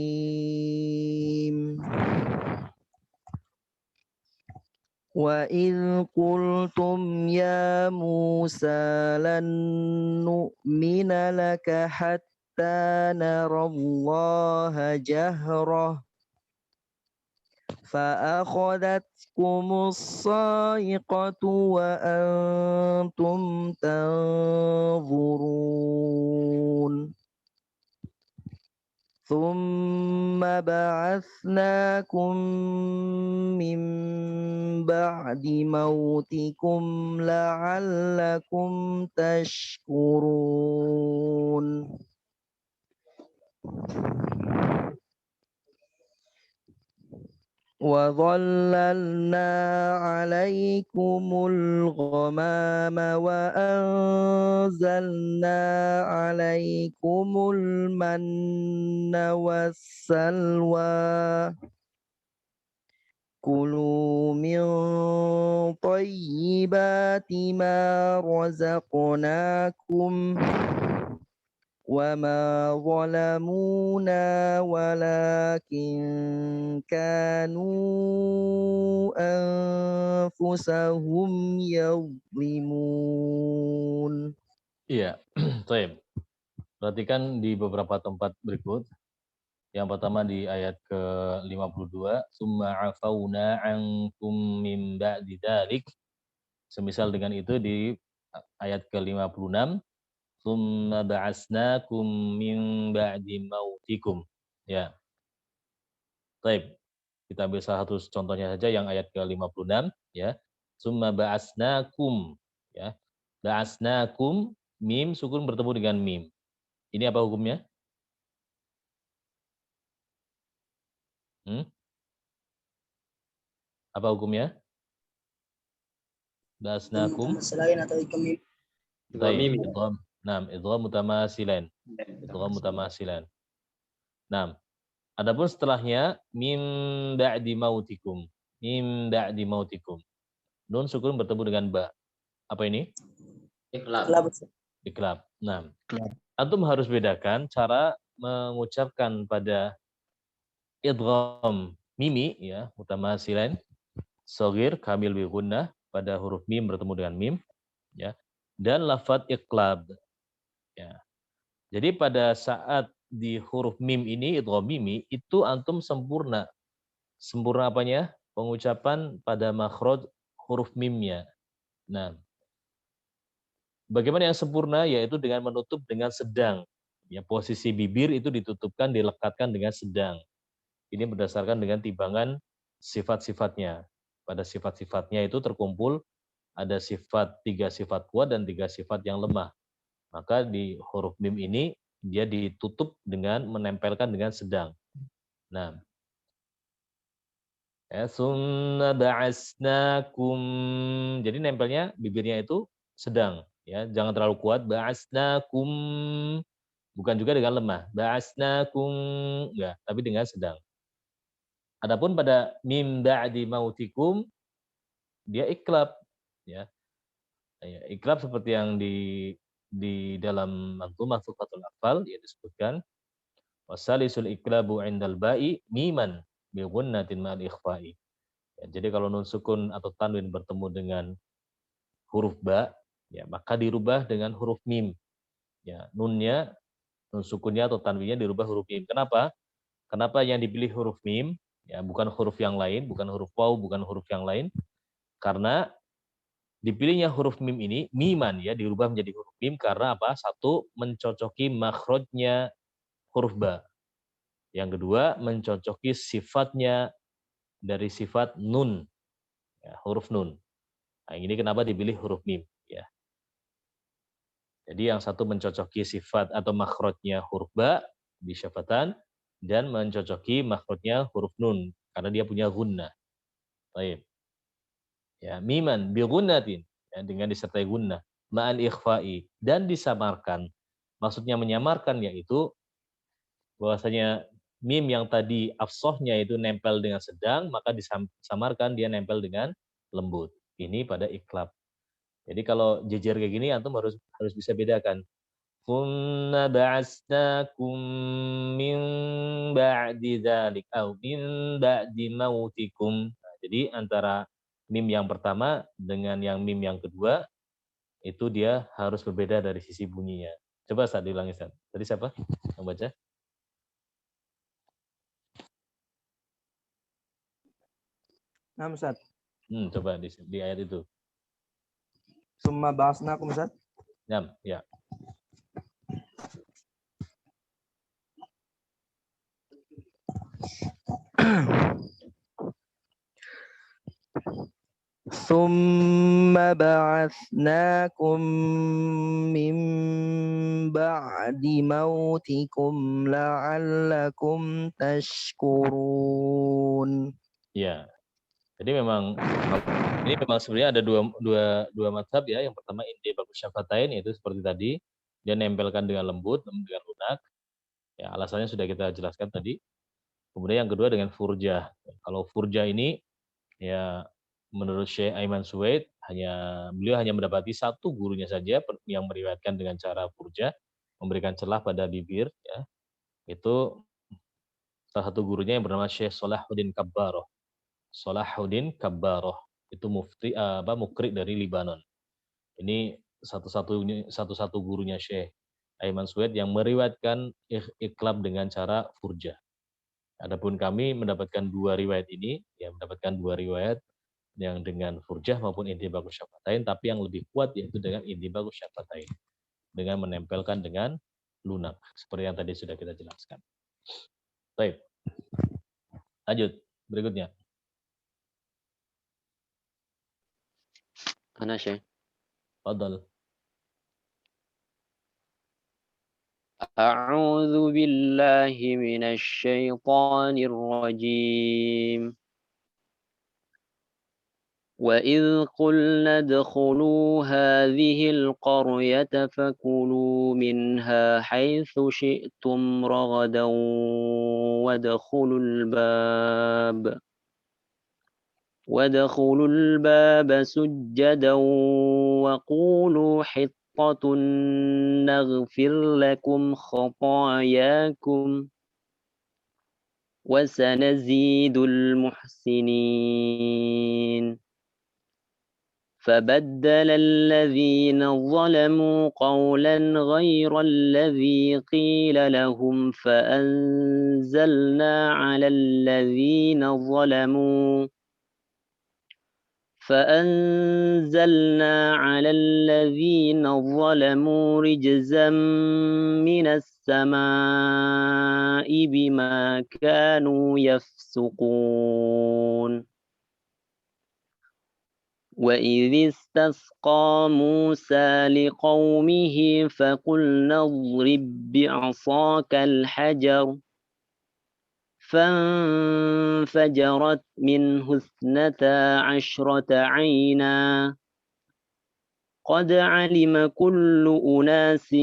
وَإِذْ قُلْتُمْ يَا مُوسَى لَن نُّؤْمِنَ لَكَ حَتَّى نَرَى اللَّهَ جَهْرَةً فَأَخَذَتْكُمُ الصَّاعِقَةُ وَأَنْتُمْ تَنظُرُونَ ثُمَّ بَعَثْنَاكُمْ مِنْ بَعْدِ مَوْتِكُمْ لَعَلَّكُمْ تَشْكُرُونَ. وظللنا عليكم الغمام وأنزلنا عليكم المن والسلوى كلوا من طيبات ما رزقناكم وما ظلمونا ولكن كانوا أنفسهم يظلمون. Iya, baik. Perhatikan di beberapa tempat berikut. Yang pertama di ayat ke-52, summa afauna ankum min ba'di dzalik. Semisal dengan itu di ayat ke-56, summa ba'asnakum min ba'di mautikum. Ya. Baik. Kita ambil salah satu contohnya saja yang ayat ke-56 ya. Summa ba'asnakum ya. Ba'asnakum mim sukun bertemu dengan mim. Ini apa hukumnya? Apa hukumnya? Ba'asnakum selain atau ikemim. baik, idgham. Naam, idgham mutamasilan. Idgham mutamasilan. Naam. Adapun setelahnya mim ba'di mautikum. Mim ba'di mautikum. Nun sukun bertemu dengan ba. Apa ini? Iklab. Naam. Antum harus bedakan cara mengucapkan pada idgham mimi ya, mutamasilan, shaghir kamil bi gunnah pada huruf mim bertemu dengan mim ya, dan lafadz iqlab ya. Jadi pada saat di huruf mim ini idgham mimi itu antum sempurna. Sempurna apanya? Pengucapan pada makhraj huruf mimnya. Nah, bagaimana yang sempurna? Yaitu dengan menutup dengan sedang. Ya, posisi bibir itu ditutupkan, dilekatkan dengan sedang. Ini berdasarkan dengan timbangan sifat-sifatnya. Pada sifat-sifatnya itu terkumpul ada sifat 3 sifat kuat dan 3 sifat yang lemah. Maka di huruf mim ini dia ditutup dengan menempelkan dengan sedang. Nah, summa ba'asnakum. Jadi nempelnya bibirnya itu sedang, ya, jangan terlalu kuat. Ba'asnakum, bukan juga dengan lemah. Ba'asnakum, enggak, tapi dengan sedang. Adapun pada mim ba'di mautikum dia iklab, ya. Iklab seperti yang di dalam manzumah Tuhfatul Atfal dia disebutkan wasalisul iklabu indal ba'i miman bi ghunnatin ma'al ikhfa'i. Ya, jadi kalau nun sukun atau tanwin bertemu dengan huruf ba, ya maka dirubah dengan huruf mim. Ya, nunnya, nun sukunnya atau tanwinnya dirubah huruf mim. Kenapa? Kenapa yang dipilih huruf mim? Ya, bukan huruf yang lain, bukan huruf waw, bukan huruf yang lain. Karena dipilihnya huruf mim ini miman, ya, dirubah menjadi huruf mim karena apa? Satu, mencocoki makhrajnya huruf ba. Yang kedua, mencocoki sifatnya dari sifat nun, ya, huruf nun. Nah, ini kenapa dipilih huruf mim, ya. Jadi yang satu mencocoki sifat atau makhrajnya huruf ba di syafatan dan mencocoki makhrajnya huruf nun karena dia punya gunnah. Baik. Ya, miman bi gunnatin, ya, dengan disertai gunnah, ma'al ikhfa'i, dan disamarkan. Maksudnya menyamarkan yaitu bahwasanya mim yang tadi afsohnya itu nempel dengan sedang, maka disamarkan dia nempel dengan lembut. Ini pada iklab. Jadi kalau jejer kayak gini antum harus bisa bedakan. Tsumma ba'asnakum min ba'di dzalik au min ba'di mautikum. Nah, jadi antara mim yang pertama dengan yang mim yang kedua itu dia harus berbeda dari sisi bunyinya. Coba Ustaz diulangi Ustaz. Tadi siapa yang baca? Nah, Ustaz. Coba di ayat itu. Summa ba'asnakum, Ustaz. Ya. Summa ba'atsnakum min ba'di mautikum la'allakum tashkurun. Ya. Jadi memang ini memang sebenarnya ada dua mazhab ya. Yang pertama indibaqus syafatain, yaitu seperti tadi, dia nempelkan dengan lembut, dengan lunak. Ya, alasannya sudah kita jelaskan tadi. Kemudian yang kedua dengan furjah. Kalau furjah ini ya menurut Syekh Aiman Suwaid beliau hanya mendapati satu gurunya saja yang meriwayatkan dengan cara furjah, memberikan celah pada bibir ya. Itu salah satu gurunya yang bernama Syekh Salahuddin Kabbaroh. Salahuddin Kabbaroh itu mukri dari Libanon. Ini satu-satu gurunya Syekh Aiman Suwaid yang meriwayatkan iqlab dengan cara furjah. Adapun kami mendapatkan dua riwayat ini, ya mendapatkan dua riwayat yang dengan furjah maupun intibaqus syafatain, tapi yang lebih kuat yaitu dengan intibaqus syafatain, dengan menempelkan dengan lunak, seperti yang tadi sudah kita jelaskan. Baik. Lanjut, berikutnya. Ana Syekh. Fadal. A'udzu billahi minasy syaithanir rajim. وإذ قلنا ادخلوا هذه القرية فكلوا منها حيث شئتم رغدا وادخلوا الباب سجدا وقولوا حطة نغفر لكم خطاياكم وسنزيد المحسنين. فبدل الذين ظلموا قولا غير الذي قيل لهم فأنزلنا على الذين ظلموا رجزا من السماء بما كانوا يفسقون. وإذ استسقى موسى لقومه فقلنا اضرب بعصاك الحجر فانفجرت منه 12 عينا قد علم كل أناس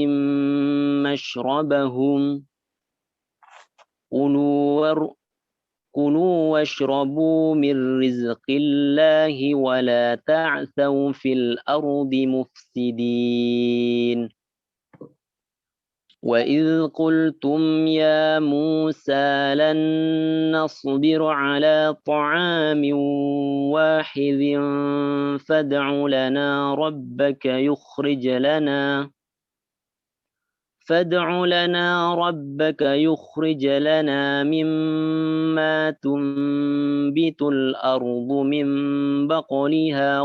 مشربهم كلوا واشربوا من رزق الله ولا تعثوا في الأرض مفسدين. وإذ قلتم يا موسى لن نصبر على طعام واحد فادع لنا ربك يخرج لنا مما تنبت الأرض من بقلها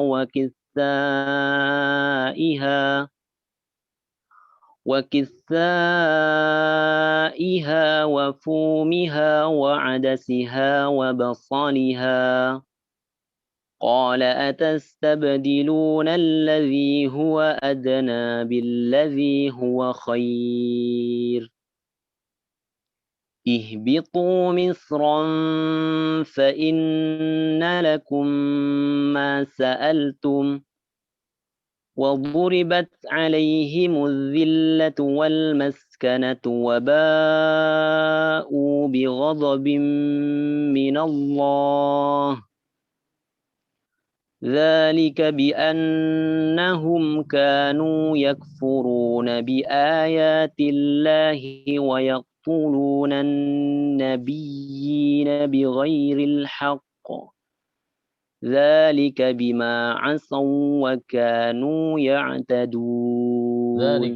وكثائها وفومها وعدسها وبصلها قال أتستبدلون الذي هو أدنى بالذي هو خير اهبطوا مصرا فإن لكم ما سألتم وضربت عليهم الذلة والمسكنة وباءوا بغضب من الله ذلك بأنهم كانوا يكفرون بآيات الله ويقتلون النبيين بغير الحق ذلك بما عصوا وكانوا يعتدون. ذلك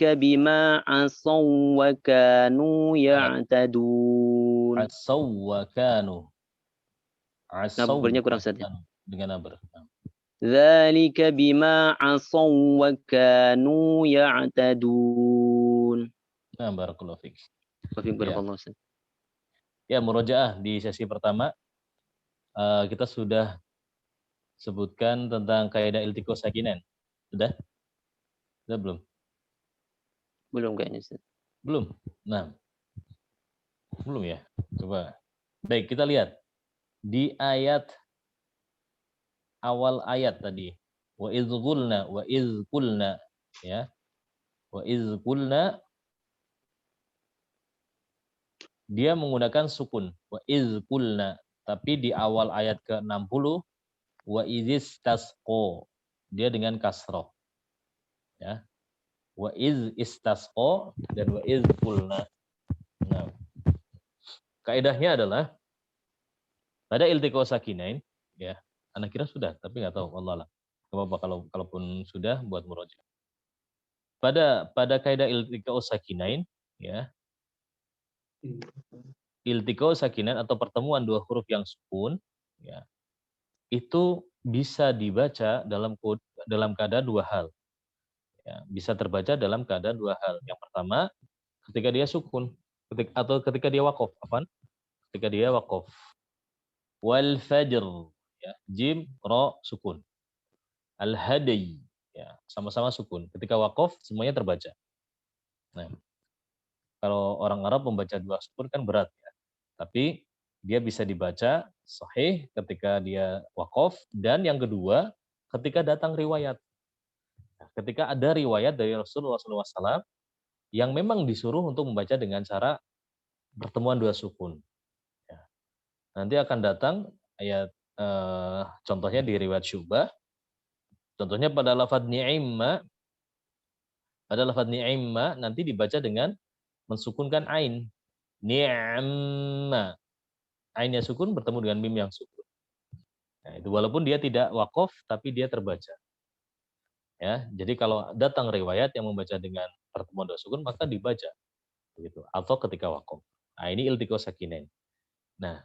بما عصوا وكانوا يعتدون. Nabernya kurang saja. Dengan naber. ذلك بما عصوا وكانوا يعتدون. Barakallahu fiik. Barakallahu fiik. Ya, murojaah di sesi pertama kita sudah sebutkan tentang kaidah iltiqo sakinen. Sudah? Sudah belum? Belum kayaknya, Ustaz. Belum. Nah. Belum ya? Coba. Baik, kita lihat. Di ayat awal ayat tadi. Wa idz qulna ya. Wa idz qulna dia menggunakan sukun. Wa idz qulna. Tapi di awal ayat ke-60 wa idzis tasqa. Dia dengan kasroh. Ya. Wa iz istasqa dan wa iz qulna. Nah, kaidahnya adalah pada iltiqo sakinain ya. Anak kira sudah, tapi nggak tahu wallah lah. Enggak apa-apa kalaupun sudah buat murojaah. Pada kaidah iltiqo sakinain ya. Iltiqo sakinain atau pertemuan dua huruf yang sukun ya. Itu bisa dibaca dalam keadaan dua hal. Ya, bisa terbaca dalam keadaan dua hal. Yang pertama, ketika dia sukun atau ketika dia waqaf, ketika dia waqaf. Wal fajr ya, jim ra sukun. Al hadi ya, sama-sama sukun. Ketika waqaf semuanya terbaca. Nah, kalau orang Arab membaca dua sukun kan berat ya. Tapi dia bisa dibaca sahih ketika dia waqaf dan yang kedua ketika datang riwayat. Nah, ketika ada riwayat dari Rasulullah SAW yang memang disuruh untuk membaca dengan cara pertemuan dua sukun. Ya. Nanti akan datang ayat contohnya di riwayat Syu'bah. Contohnya pada lafadz ni'imma. Pada lafadz ni'imma nanti dibaca dengan mensukunkan ain. Ni'amma. Ainnya sukun bertemu dengan mim yang sukun. Nah, itu walaupun dia tidak waqaf tapi dia terbaca. Ya, jadi kalau datang riwayat yang membaca dengan pertemuan dua sukun maka dibaca begitu atau ketika waqaf. Nah, ini iltiqo sakinain. Nah,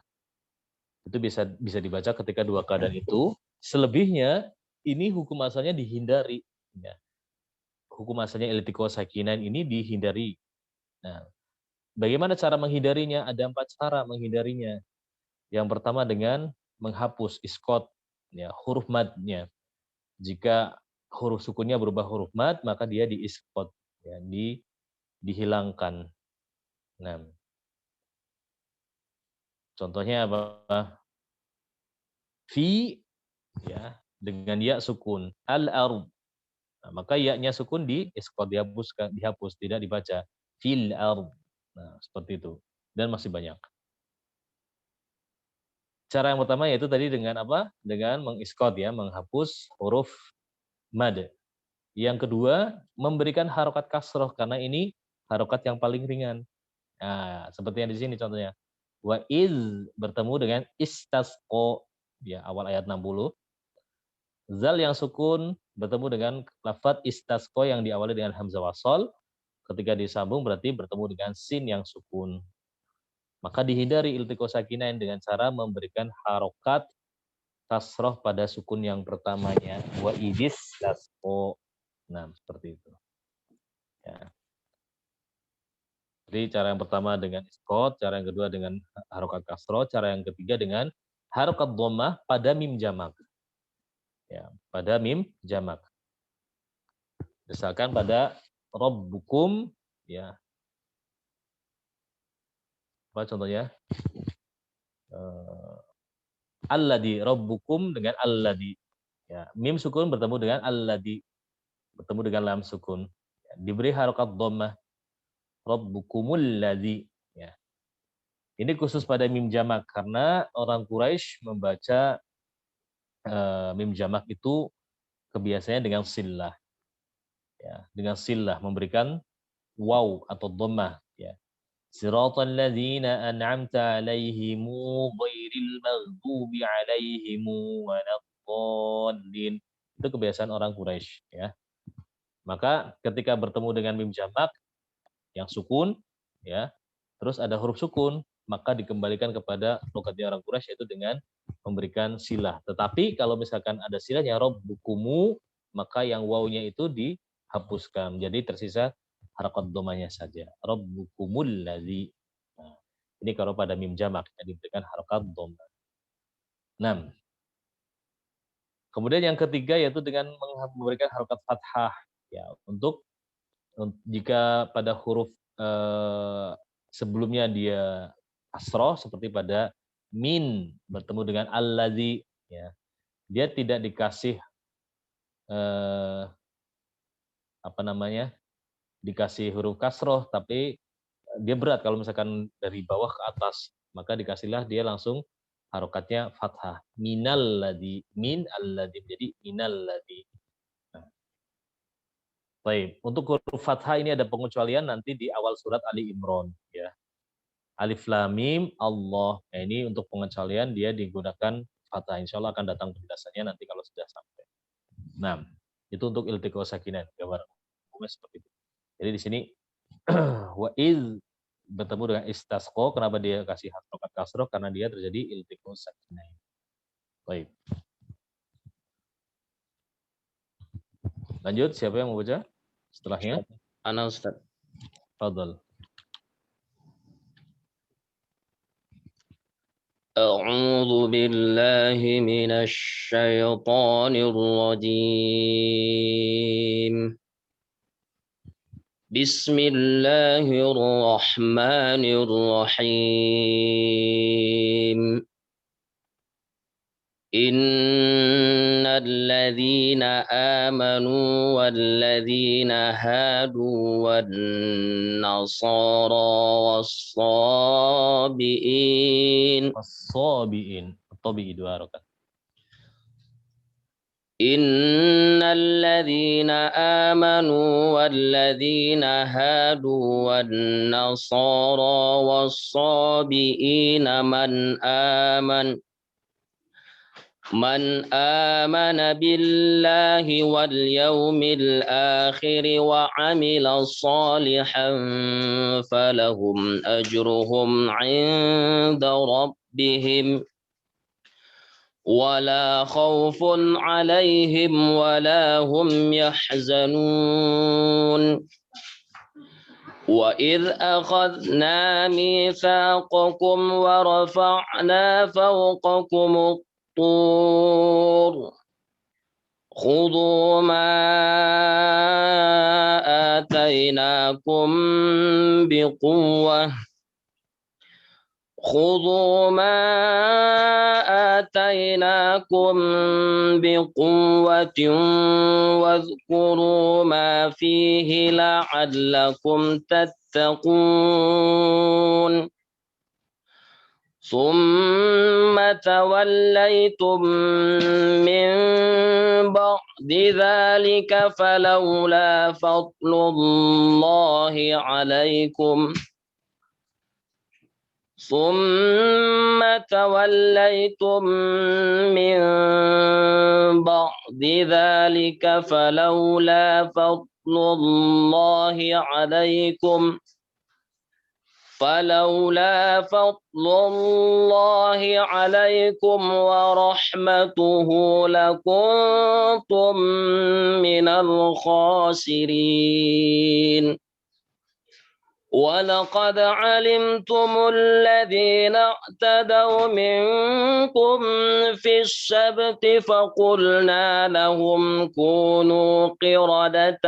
itu bisa dibaca ketika dua keadaan itu. Selebihnya ini hukum asalnya dihindari. Ya. Hukum asalnya iltiqo sakinain ini dihindari. Nah, bagaimana cara menghindarinya? Ada 4 cara menghindarinya. Yang pertama dengan menghapus iskot, ya, huruf madnya. Jika huruf sukunnya berubah huruf mad, maka dia diiskot, ya, dihilangkan. Nah, contohnya apa? Fi ya dengan ya sukun al-ard. Nah, maka ya-nya sukun diiskot, dihapus, tidak dibaca fil ard. Nah, seperti itu. Dan masih banyak. Cara yang pertama yaitu tadi dengan apa? Dengan mengiskot ya, menghapus huruf mad. Yang kedua, memberikan harokat kasroh karena ini harokat yang paling ringan. Nah, seperti yang di sini contohnya. Wa iz bertemu dengan istasqo ya awal ayat 60. Zal yang sukun bertemu dengan lafadz istasqo yang diawali dengan hamzah wasol. Ketika disambung berarti bertemu dengan sin yang sukun. Maka dihindari iltiqo sakinain dengan cara memberikan harokat kasroh pada sukun yang pertamanya. Wa idis tasqo. Nah, seperti itu. Ya. Jadi cara yang pertama dengan iskot, cara yang kedua dengan harokat kasroh, cara yang ketiga dengan harokat dhammah pada mim jamak. Ya, pada mim jamak. Misalkan pada rabbukum, ya. Apa contohnya? Alladhi, rabbukum dengan alladhi. Ya, mim sukun bertemu dengan alladhi, bertemu dengan lam sukun. Ya, diberi harokat dhammah. Rabbukumul ladzi. Ya. Ini khusus pada mim jamak karena orang Quraisy membaca mim jamak itu kebiasaannya dengan sillah. Ya, dengan sillah memberikan waw atau dhammah ya. Siratal ladzina an'amta 'alaihim ghairil maghdubi 'alaihim waladdallin. Itu kebiasaan orang Quraisy ya. Maka ketika bertemu dengan mim jamak yang sukun ya terus ada huruf sukun maka dikembalikan kepada logatnya orang Quraisy yaitu dengan memberikan silah. Tetapi kalau misalkan ada silahnya rabbukumu maka yang wawnya itu dihapuskan jadi tersisa harakat domanya saja rabbukumul ladzi. Nah, ini kalau pada mim jamak diberikan harakat doma. 6. Kemudian yang ketiga yaitu dengan memberikan harakat fathah ya untuk jika pada huruf sebelumnya dia kasroh seperti pada min bertemu dengan alladzi, ya. Dia tidak dikasih dikasih huruf kasroh, tapi dia berat kalau misalkan dari bawah ke atas, maka dikasihlah dia langsung harokatnya fathah. Minalladzi, min alladzi, jadi minalladzi. Baik, untuk huruf fathah ini ada pengecualian nanti di awal surat Ali Imran, ya. Alif lam mim Allah. Nah, ini untuk pengecualian dia digunakan fathah. Insya Allah akan datang penjelasannya nanti kalau sudah sampai. Nah, itu untuk iltiqo sakinan, gambar umumnya seperti itu. Jadi di sini wa iz bertemu dengan istasqo, kenapa dia kasih harokat kasroh? Karena dia terjadi iltiqo sakinan. Baik. Lanjut, siapa yang mau baca setelahnya? Ana Ustaz. Fadhal. أعوذ بالله من الشيطان الرجيم بسم الله الرحمن الرحيم إن الذين آمنوا والذين هادوا والنصارى والصابئين Tabi'i dua harokat. إن الذين آمنوا والذين هادوا والنصارى والصابئين من آمن بالله واليوم الآخر وعمل صالحا فلهم أجرهم عند ربهم ولا خوف عليهم ولا هم يحزنون وإذ أخذنا ميثاقكم ورفعنا فوقكم الطور خذوا ما آتيناكم بقوة واذكروا ما فيه لعلكم تتقون ثم توليتم من بعد ذلك فلولا فضل الله عليكم فلولا فضل الله عليكم ورحمته لكنتم من الخاسرين ولقد علمتم الذين اعتدوا منكم في السبت فقلنا لهم كونوا قردة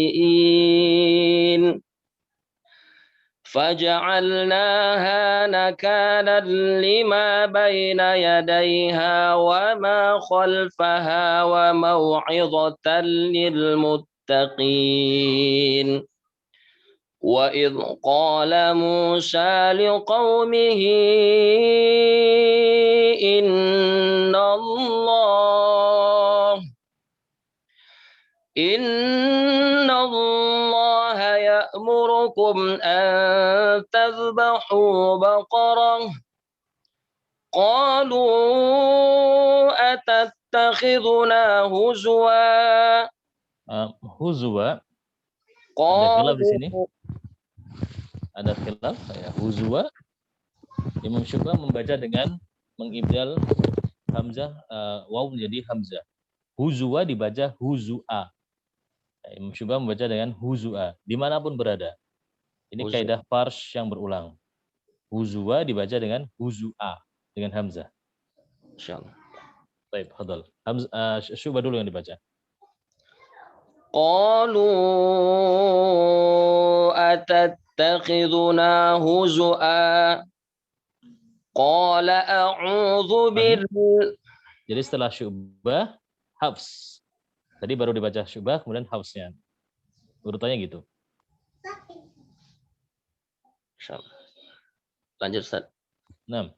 خاسئين فجعلناها نكالا لما بين يديها وما خلفها وموعظة للمتقين وإذ قال موسى لقومه إن الله يأمركم أن تذبحوا بقرة قالوا أتتخذنا هزوا Huzwa, ada khilaf di sini. Ada khilaf, ya. Huzwa, Imam Syu'bah membaca dengan mengibdal hamzah, waw menjadi hamzah. Huzwa dibaca huzu'a. Imam Syu'bah membaca dengan huzu'a dimanapun berada. Ini kaidah farsh yang berulang. Huzwa dibaca dengan huzu'a dengan hamzah. Insyaallah. Baik, fadhal. Syu'bah dulu yang dibaca. قالوا أتتخذنا هزؤا قال أعوذ Jadi setelah Syu'bah, Hafs. Tadi baru dibaca Syu'bah, kemudian Hafsnya. Urutannya gitu. Lanjut Ustaz. 6.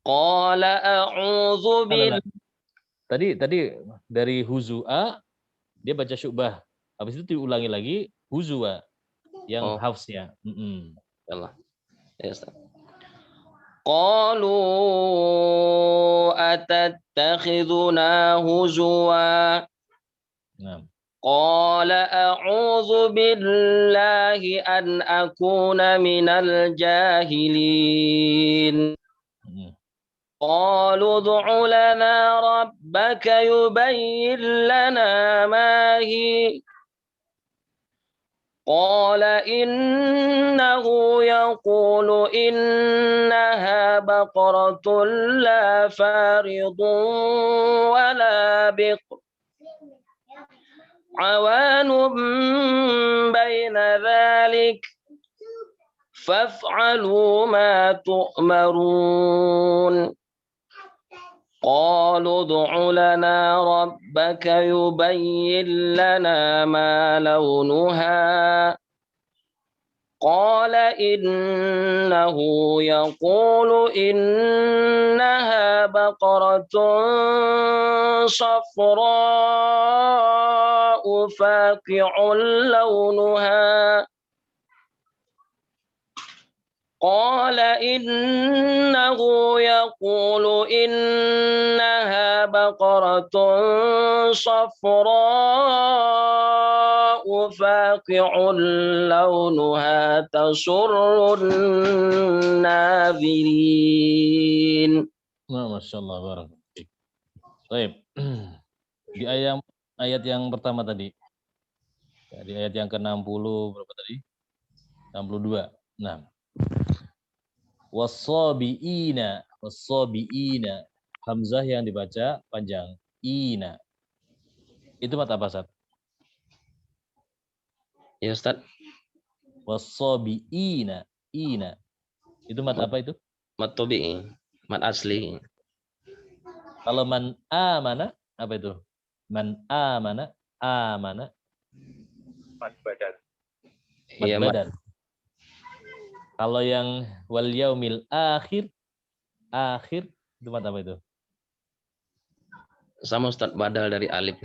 Qala a'udzu Tadi dari Huzu'a dia baca Syu'bah. Habis itu diulangi lagi Huzu'a yang Hafsnya. Allah. Ya Ustaz. Qalu atattakhiduna huzwa. Qala a'udzu billahi an akuna minal jahilin. Qalu ud'u lana rabbaka yubayyin lana ma hi. قال إنه يقول إنها بقرة لا فارض ولا بكر عوان بين ذلك فافعلوا ما تؤمرون قالوا ادع لنا ربك يبين لنا ما لونها قال إنه يقول إنها بقرة صفراء فاقع لونها قال إنه يقول إنها بقرة صفراء فاقع لونها تسر الناظرين. Masya Allah, barakallahu. Baik. Di ayat yang pertama tadi. Ya, di ayat yang ke-60 berapa tadi? 62. Nah. Wassabiina, wassabiina. Hamzah yang dibaca panjang. Ina. Itu mat apa, Ustaz? Ya, Ustaz. Wassabiina, ina. Itu mat apa itu? Mat tabi'i, mat asli. Kalau man amana, apa itu? Man amana, amana. Mat badal. Mat badal. Kalau yang wal yaumil akhir itu mat apa itu? Sama Ustaz, badal dari alif.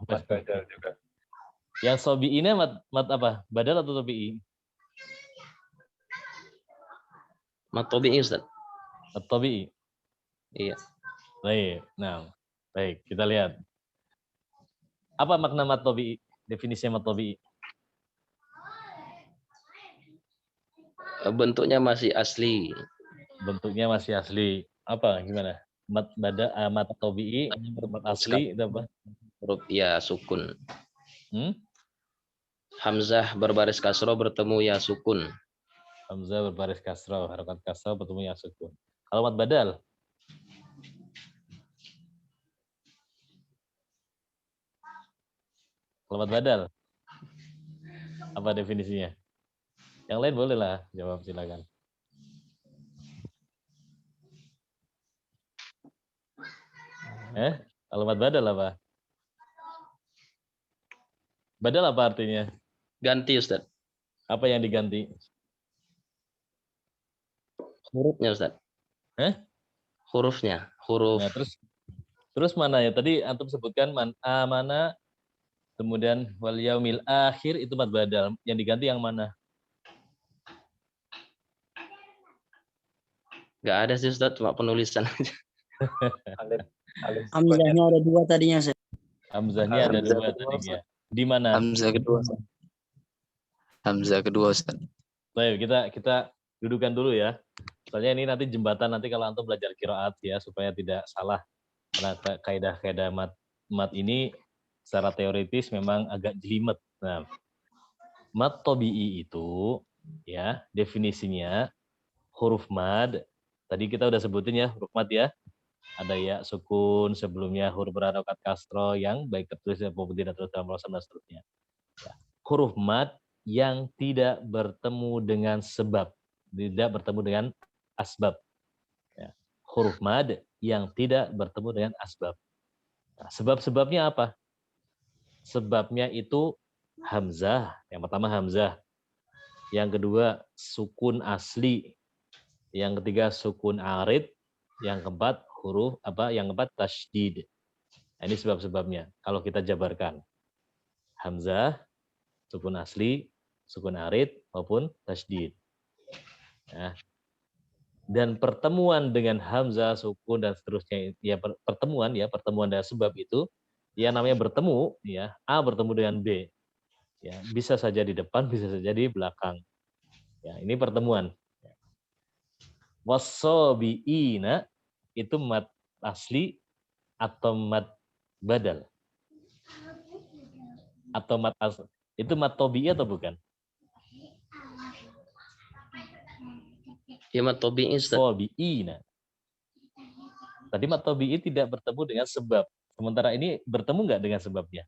Mat badal juga. Yang sobi'ina mat apa? Badal atau tabi'i? Mat tabi'i Ustaz. Mat tabi'i. Iya. Baik. Nah, baik, kita lihat. Apa makna mat tabi'i? Definisi mat tabi'i. Bentuknya masih asli. Bentuknya masih asli. Apa? Gimana? Mat tabi'i, mat asli itu apa? Huruf ya sukun. Hamzah berbaris kasroh bertemu ya sukun. Hamzah berbaris kasroh, harokat kasroh bertemu ya sukun. Kalau mat badal? Kalau mat badal? Apa definisinya? Yang lain boleh lah jawab, silakan. Alamat badal apa? Badal apa artinya? Ganti Ustaz. Apa yang diganti? Hurufnya Ustaz. Hurufnya, huruf. Nah, terus mana ya? Tadi antum sebutkan man amana, kemudian wal yaumil akhir itu mat badal. Yang diganti yang mana? Nggak ada sih Ustaz, cuma penulisan aja. Hamzahnya ada dua tadinya. Hamzahnya ada dua tadinya. Di mana? Hamzah kedua Ustaz. Baik, kita dudukan dulu ya. Soalnya ini nanti jembatan nanti kalau antum belajar qiraat ya supaya tidak salah. Karena kaidah-kaidah mat ini secara teoritis memang agak jelimet. Nah, mat tabi'i itu ya definisinya huruf mad. Tadi kita udah sebutin ya huruf mad ya. Ada ya sukun, sebelumnya huruf berharokat kasroh yang baik tertulis maupun tidak tertulis dalam proses dan seterusnya. Ya. Huruf mad yang tidak bertemu dengan sebab, tidak bertemu dengan asbab. Ya. Huruf mad yang tidak bertemu dengan asbab. Nah, sebab-sebabnya apa? Sebabnya itu hamzah. Yang pertama hamzah. Yang kedua sukun asli. Yang ketiga sukun arid. Yang keempat huruf apa? Yang keempat tasydid. Nah, ini sebab-sebabnya. Kalau kita jabarkan hamzah, sukun asli, sukun arid maupun tasydid. Nah, dan pertemuan dengan hamzah, sukun dan seterusnya ya pertemuan dengan sebab itu ya namanya bertemu ya, A bertemu dengan B. Ya, bisa saja di depan, bisa saja di belakang. Ya, ini pertemuan. Wassabiina itu mad asli atau mad badal? Atau mad asli? Itu mad tobi'i atau bukan? Ya mat tabi'i Ustaz. Sabiina. Tadi mad tobi'i tidak bertemu dengan sebab. Sementara ini bertemu nggak dengan sebabnya?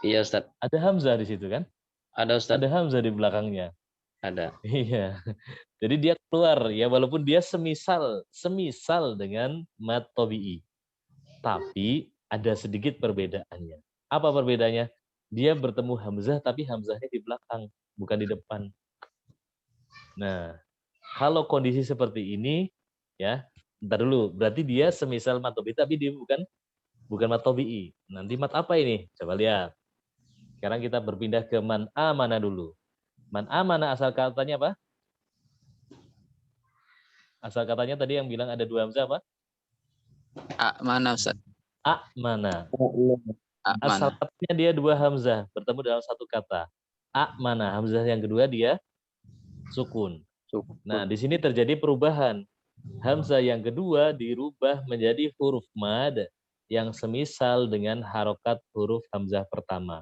Iya Ustaz. Ada hamzah di situ kan? Ada Ustaz. Ada hamzah di belakangnya. Ada. Iya. Jadi dia keluar ya walaupun dia semisal dengan mad tobi'i. Tapi ada sedikit perbedaannya. Apa perbedaannya? Dia bertemu hamzah tapi hamzahnya di belakang, bukan di depan. Nah, kalau kondisi seperti ini ya, bentar dulu, berarti dia semisal mad tobi'i tapi dia bukan mad tobi'i. Nanti mad apa ini? Coba lihat. Sekarang kita berpindah ke man amana dulu. Man amana asal katanya apa? Asal katanya tadi yang bilang ada dua hamzah apa? Mana Ustaz? Mana. Mana? Asal katanya dia dua hamzah bertemu dalam satu kata. Mana. Hamzah yang kedua dia sukun. Nah, di sini terjadi perubahan. Hamzah yang kedua dirubah menjadi huruf mad yang semisal dengan harokat huruf hamzah pertama.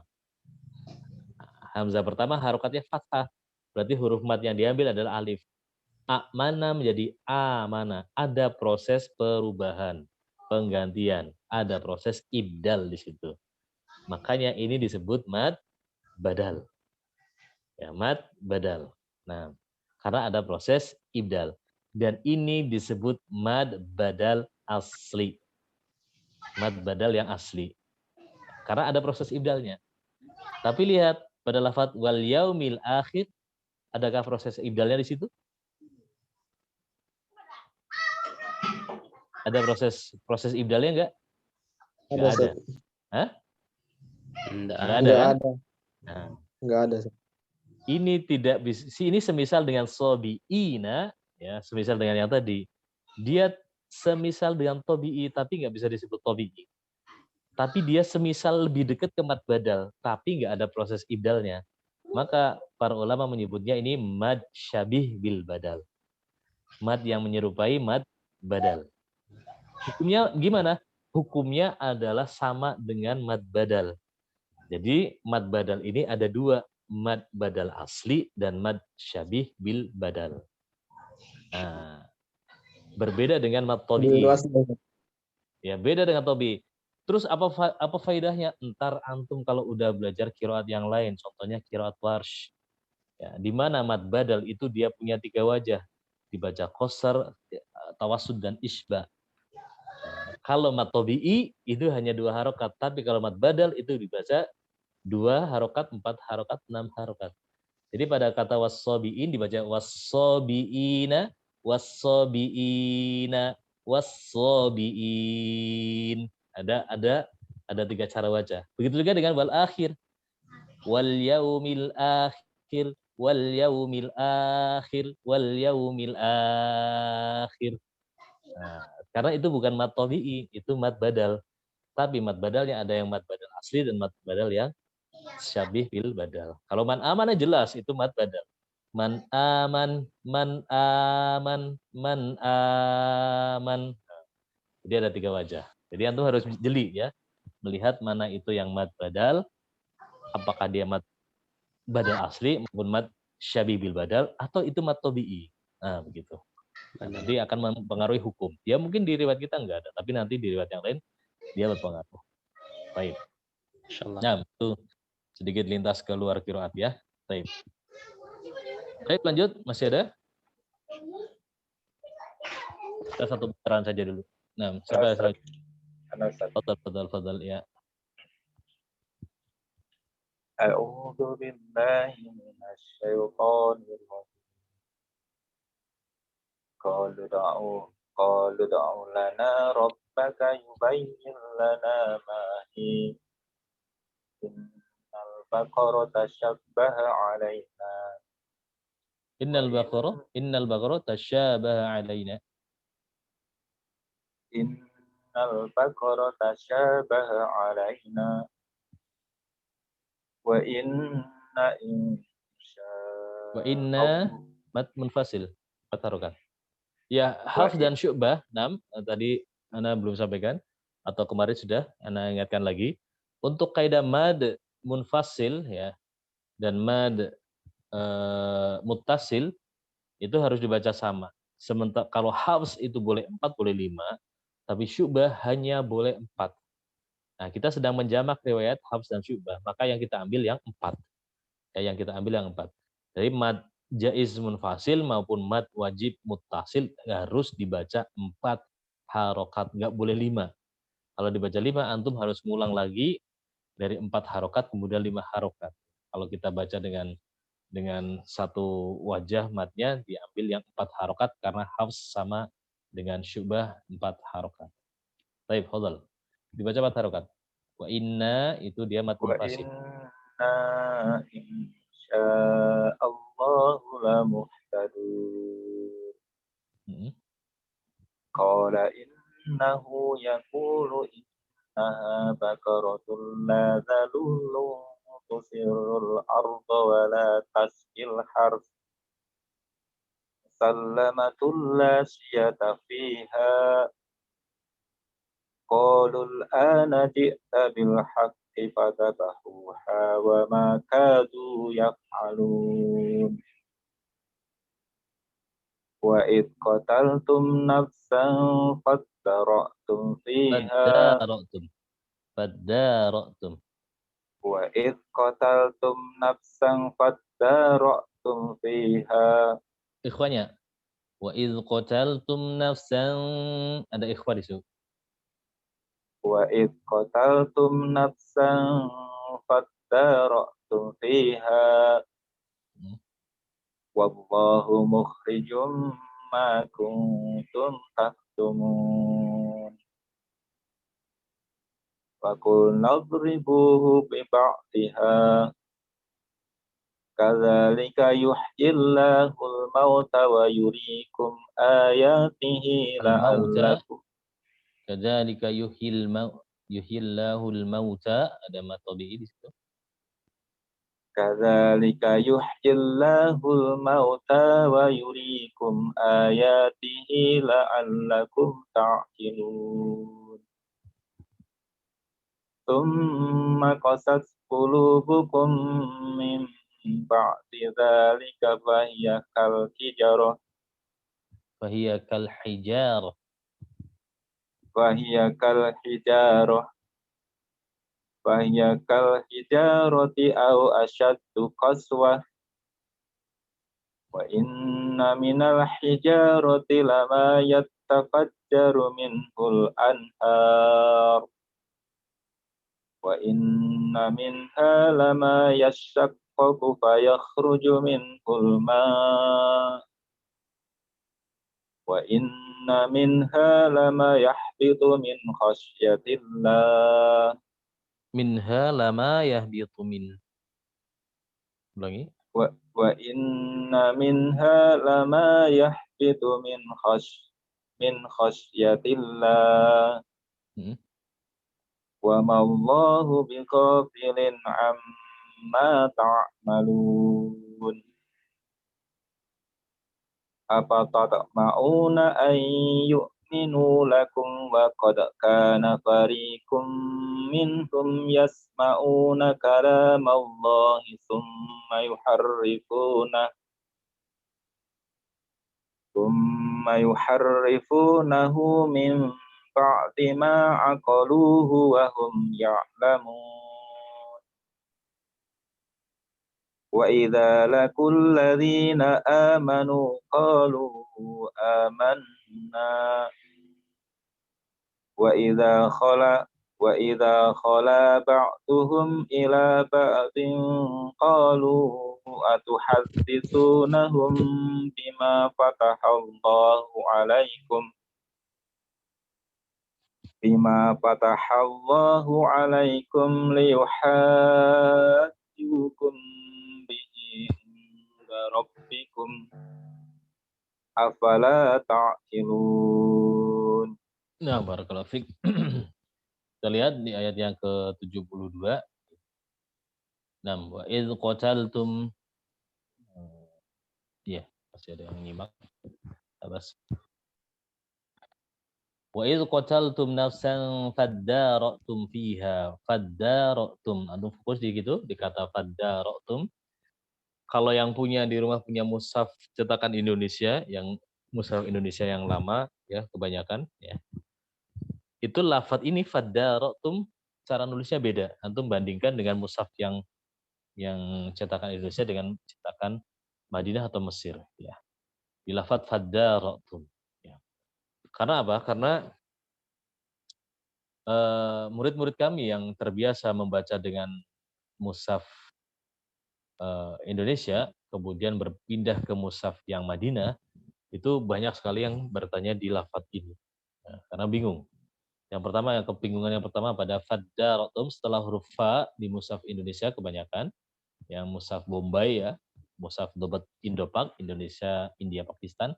Hamzah pertama harokatnya fathah. Berarti huruf mad yang diambil adalah alif. Mana menjadi mana. Ada proses perubahan, penggantian, ada proses ibdal di situ. Makanya ini disebut mad badal. Ya, mad badal. Nah, karena ada proses ibdal. Dan ini disebut mad badal asli. Mad badal yang asli. Karena ada proses ibdalnya. Tapi lihat pada lafadz wal yaumil akhir, adakah proses ibdalnya di situ? Ada proses ibdalnya enggak? Enggak ada. Hah? Enggak ada kan? Nah, Enggak ada. ini tidak bisa, ini semisal dengan sobiina, ya, semisal dengan yang tadi. Dia semisal dengan tobi'i, tapi nggak bisa disebut tobi'i. Tapi dia semisal lebih dekat ke mad badal, tapi nggak ada proses ibdalnya. Maka para ulama menyebutnya ini mad syabih bil badal. Mad yang menyerupai mad badal. Hukumnya gimana? Hukumnya adalah sama dengan mad badal. Jadi mad badal ini ada dua, mad badal asli dan mad syabih bil badal. Nah, berbeda dengan mad tobi'i. Ya, beda dengan tobi'i. Terus apa faedahnya? Entar antum kalau udah belajar qiraat yang lain, contohnya qiraat warsh. Ya, di mana mad badal itu dia punya tiga wajah. Dibaca qasar, tawassud dan isba. Kalau mad tobi'i itu hanya dua harokat, tapi kalau mad badal itu dibaca 2 harokat, 4 harokat, 6 harokat. Jadi pada kata wassobi'in dibaca wassobi'ina, wassobi'ina, wassobi'in. Ada 3 cara baca. Begitu juga dengan wal akhir. Wal yaumil akhir, wal yaumil akhir, wal yaumil akhir. Nah, karena itu bukan mad tobi'i, itu mad badal. Tapi mad badalnya ada yang mad badal asli dan mad badal yang syabih bil badal. Kalau man amanah jelas itu mad badal. Man aman, man aman, man aman. Jadi ada 3 wajah. Jadi antum harus jeli ya, melihat mana itu yang mad badal, apakah dia mad badal asli maupun mad syabih bil badal atau itu mad tobi'i. Nah, begitu. Nanti akan mempengaruhi hukum. Ya mungkin di riwayat kita enggak ada, tapi nanti di riwayat yang lain dia berpengaruh. Baik. Insyaallah. Nah, itu sedikit lintas ke luar qiraat ya. Baik. Baik, lanjut. Masih ada? Kita satu putaran saja dulu. Nah, siapa yang selanjutnya? Ana Ustaz. Fadal ya. A'udzu billahi minasy syaithanir rajim. Qalu da'u lana rabbaka yubayyin lana ma hi. Innal baqara tashabbaha 'alaina. Innal baqara tasyabaha alaina. Innal baqara tashabaha 'alaina wa inna mat munfasil 4 harokat. Ya, Hafs dan Syu'bah, 6 tadi Ana belum sampaikan atau kemarin sudah Ana ingatkan lagi. Untuk kaidah mad munfasil ya dan mad muttasil itu harus dibaca sama. Sementara kalau Hafs itu boleh 4, boleh 5, tapi Syu'bah hanya boleh 4. Nah, kita sedang menjamak riwayat Hafs dan Syu'bah, maka yang kita ambil yang 4. Ya, yang kita ambil yang 4. Jadi mad jaiz munfasil maupun mad wajib muttasil harus dibaca 4 harokat, nggak boleh 5. Kalau dibaca 5, antum harus ngulang lagi dari 4 harokat kemudian 5 harokat. Kalau kita baca dengan satu wajah matnya diambil yang 4 harokat karena Hafs sama dengan Syu'bah 4 harokat. Baik, fadhal. Dibaca 4 harokat. Wa inna itu dia mat munfasil. inna insya'allahu lamuhtadun. Qala innahu yaqulu innaha baqaratun la dhalulun tusirrul arda wa la tasqil harf sallamatul la siyata fiha qalul ana ji'ta bil haqqi fadabahuha wa ma kadu yaf'alun wa id qataltum nafsan fadara'tum fiha Fadara'tum. wa id qataltum nafsan fadara'tum fiha. Ikhwanya. Wa id qataltum nafsan, ada ikhwa di situ. Wa id qataltum nafsan fadara'tum fiha wallahu mukhrijum ma kuntum taktumun wa qul nadribuhu bi ba'dihha kadzalika yuhyillahul mauta wa yuriikum ayatihi la'allakum Kadzalika yuhillahul mauta, ada matobi di situ. Kadzalika yuhyillahul mauta wa yuriikum ayatihi la'allakum ta'qilun. Tsumma qasat qulubukum min ba'di dzalika fahiya kal hijarah. Fahiya kal hijarah. Fahiya kal hijarah. Fahiya kal hijarati au asyaddu qaswah wa inna minal hijarati lama yattafajjaru minhul anhar wa inna minha lama yashaqqaqu fayakhruju minhul ma' wa inna minha lama yahbitu min khasyatillah. Minha lama yahbitu min. Ulangi. Wa inna minha lama yahbitu min khasyatillah. Wa ma Allahu bighafilin amma ta'malun. Apa tatma'una an yu'minu lakum wa qad kana fariqum minhum yasma'una kalamallahi thumma yuharrifunahu min ba'di ma aqaluhu wa hum ya'lamun. وإذا لقوا الذين آمنوا قالوا آمنا وإذا خلا بعضهم إلى بعض قالوا أتحدثونهم بما فتح الله عليكم ليحاجوكم به عند ربكم أفلا تعقلون. Nah, barakallahu fiik. Kita lihat di ayat yang ke-72. Nah, wa idz qataltum, ya, masih ada yang nyimak. Abbas. Wa idz qataltum nafsan faddaratum fiha. Faddaratum. Antum fokus di gitu, di kata faddaratum. Kalau yang punya di rumah punya mushaf cetakan Indonesia, yang mushaf Indonesia yang lama ya, kebanyakan ya. Itu lafadz ini faddaratum cara nulisnya beda. Antum bandingkan dengan mushaf yang cetakan Indonesia dengan cetakan Madinah atau Mesir ya. Di lafadz faddaratum ya. Karena apa? Karena murid-murid kami yang terbiasa membaca dengan mushaf Indonesia kemudian berpindah ke mushaf yang Madinah, itu banyak sekali yang bertanya di lafadz ini. Nah, karena bingung. Yang pertama, kebingungan yang pertama pada faddaratum setelah huruf fa di mushaf Indonesia kebanyakan, yang mushaf Bombay ya, mushaf Dobat Indopak, Indonesia, India, Pakistan,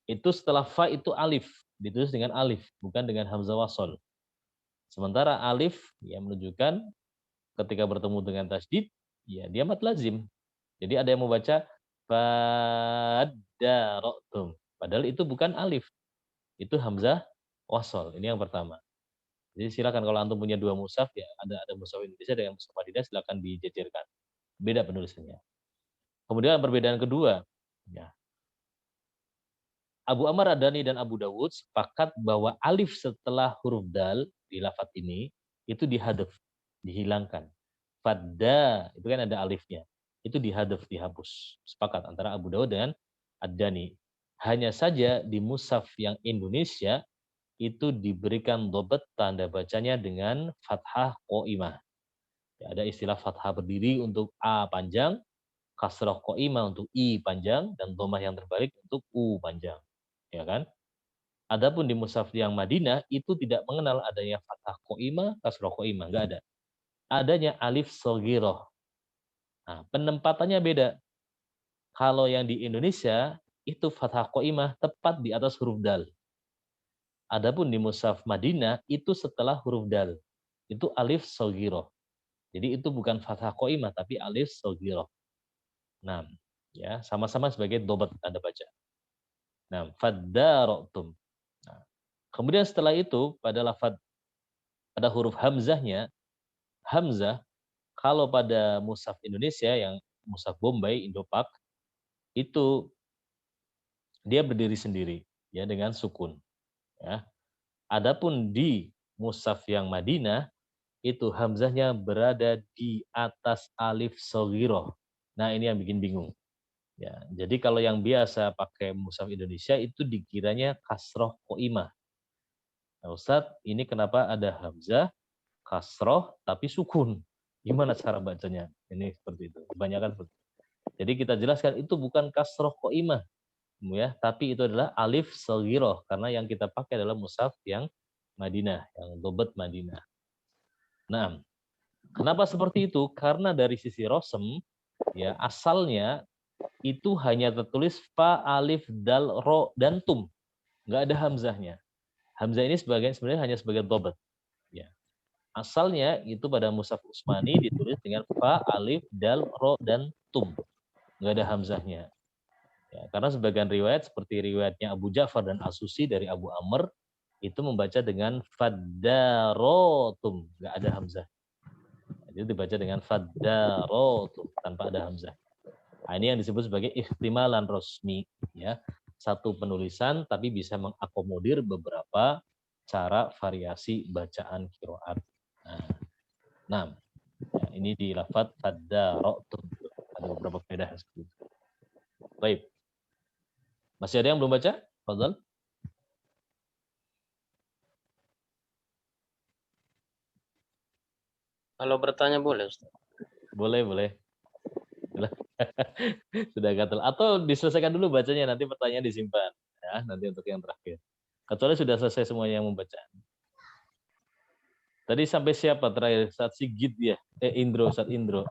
itu setelah fa itu alif, ditulis dengan alif, bukan dengan hamzah wasol. Sementara alif yang menunjukkan ketika bertemu dengan tasydid, ya dia mad lazim. Jadi ada yang membaca faddaratum, padahal itu bukan alif, itu hamzah wasol. Ini yang pertama. Jadi silakan kalau antum punya dua mushaf ya, ada mushaf Indonesia dengan mushaf Madinah, silakan dijejerkan. Beda penulisannya. Kemudian perbedaan kedua, ya. Abu Amr Ad-Dani dan Abu Dawud sepakat bahwa alif setelah huruf dal di lafadz ini itu dihadaf, dihilangkan. Fadda itu kan ada alifnya, itu dihadaf, dihapus. Sepakat antara Abu Dawud dan Ad-Dani. Hanya saja di mushaf yang Indonesia itu diberikan dobat tanda bacanya dengan fathah qaimah. Ya, ada istilah fathah berdiri untuk A panjang, kasrah qaimah untuk I panjang, dan dhammah yang terbalik untuk U panjang. Ya kan? Adapun di mushaf yang Madinah itu tidak mengenal adanya fathah qaimah, kasrah qaimah, enggak ada. Adanya alif shaghirah. Nah, penempatannya beda. Kalau yang di Indonesia itu fathah qaimah tepat di atas huruf dal. Adapun di mushaf Madinah itu setelah huruf dal. Itu alif shaghirah. Jadi itu bukan fathah qaimah tapi alif shaghirah. Nah, ya, sama-sama sebagai dobat tanda baca. Nah, faddaratum. Nah, kemudian setelah itu pada huruf hamzahnya, hamzah kalau pada mushaf Indonesia yang mushaf Bombay, Indopak, itu dia berdiri sendiri ya dengan sukun. Ya. Adapun di mushaf yang Madinah itu hamzahnya berada di atas alif shaghirah. Nah, ini yang bikin bingung. Ya, jadi kalau yang biasa pakai mushaf Indonesia itu dikiranya kasroh qaimah. Nah, Ustadz, ini kenapa ada hamzah kasroh tapi sukun? Gimana cara bacanya? Ini seperti itu. Kebanyakan seperti itu. Jadi kita jelaskan itu bukan kasroh qaimah, ya, tapi itu adalah alif shaghirah karena yang kita pakai adalah mushaf yang Madinah, yang dobat Madinah. Nah, kenapa seperti itu? Karena dari sisi rosem, ya asalnya itu hanya tertulis fa, alif, dal, ro, dan tum. Nggak ada hamzahnya. Hamzah ini sebenarnya hanya sebagai dobat. Ya. Asalnya itu pada mushaf Utsmani ditulis dengan fa, alif, dal, ro, dan tum. Nggak ada hamzahnya. Ya, karena sebagian riwayat seperti riwayatnya Abu Ja'far dan As-Susi dari Abu Amr itu membaca dengan faddarotum, nggak ada hamzah. Jadi dibaca dengan faddarotum tanpa ada hamzah. Nah, ini yang disebut sebagai ihtimalan rosmi, ya, satu penulisan tapi bisa mengakomodir beberapa cara variasi bacaan qiraat. Nah, ya, ini di lafadz faddarotum. Ada beberapa faedah seperti itu. Baik. Masih ada yang belum baca? Fadhal. Kalau bertanya boleh, Ustaz. Boleh, boleh. Sudah gatal. Atau diselesaikan dulu bacanya, nanti pertanyaan disimpan. Ya, nanti untuk yang terakhir. Kecuali sudah selesai semuanya yang membaca. Tadi sampai siapa terakhir? Saat Sigit ya? Indro, saat Indro.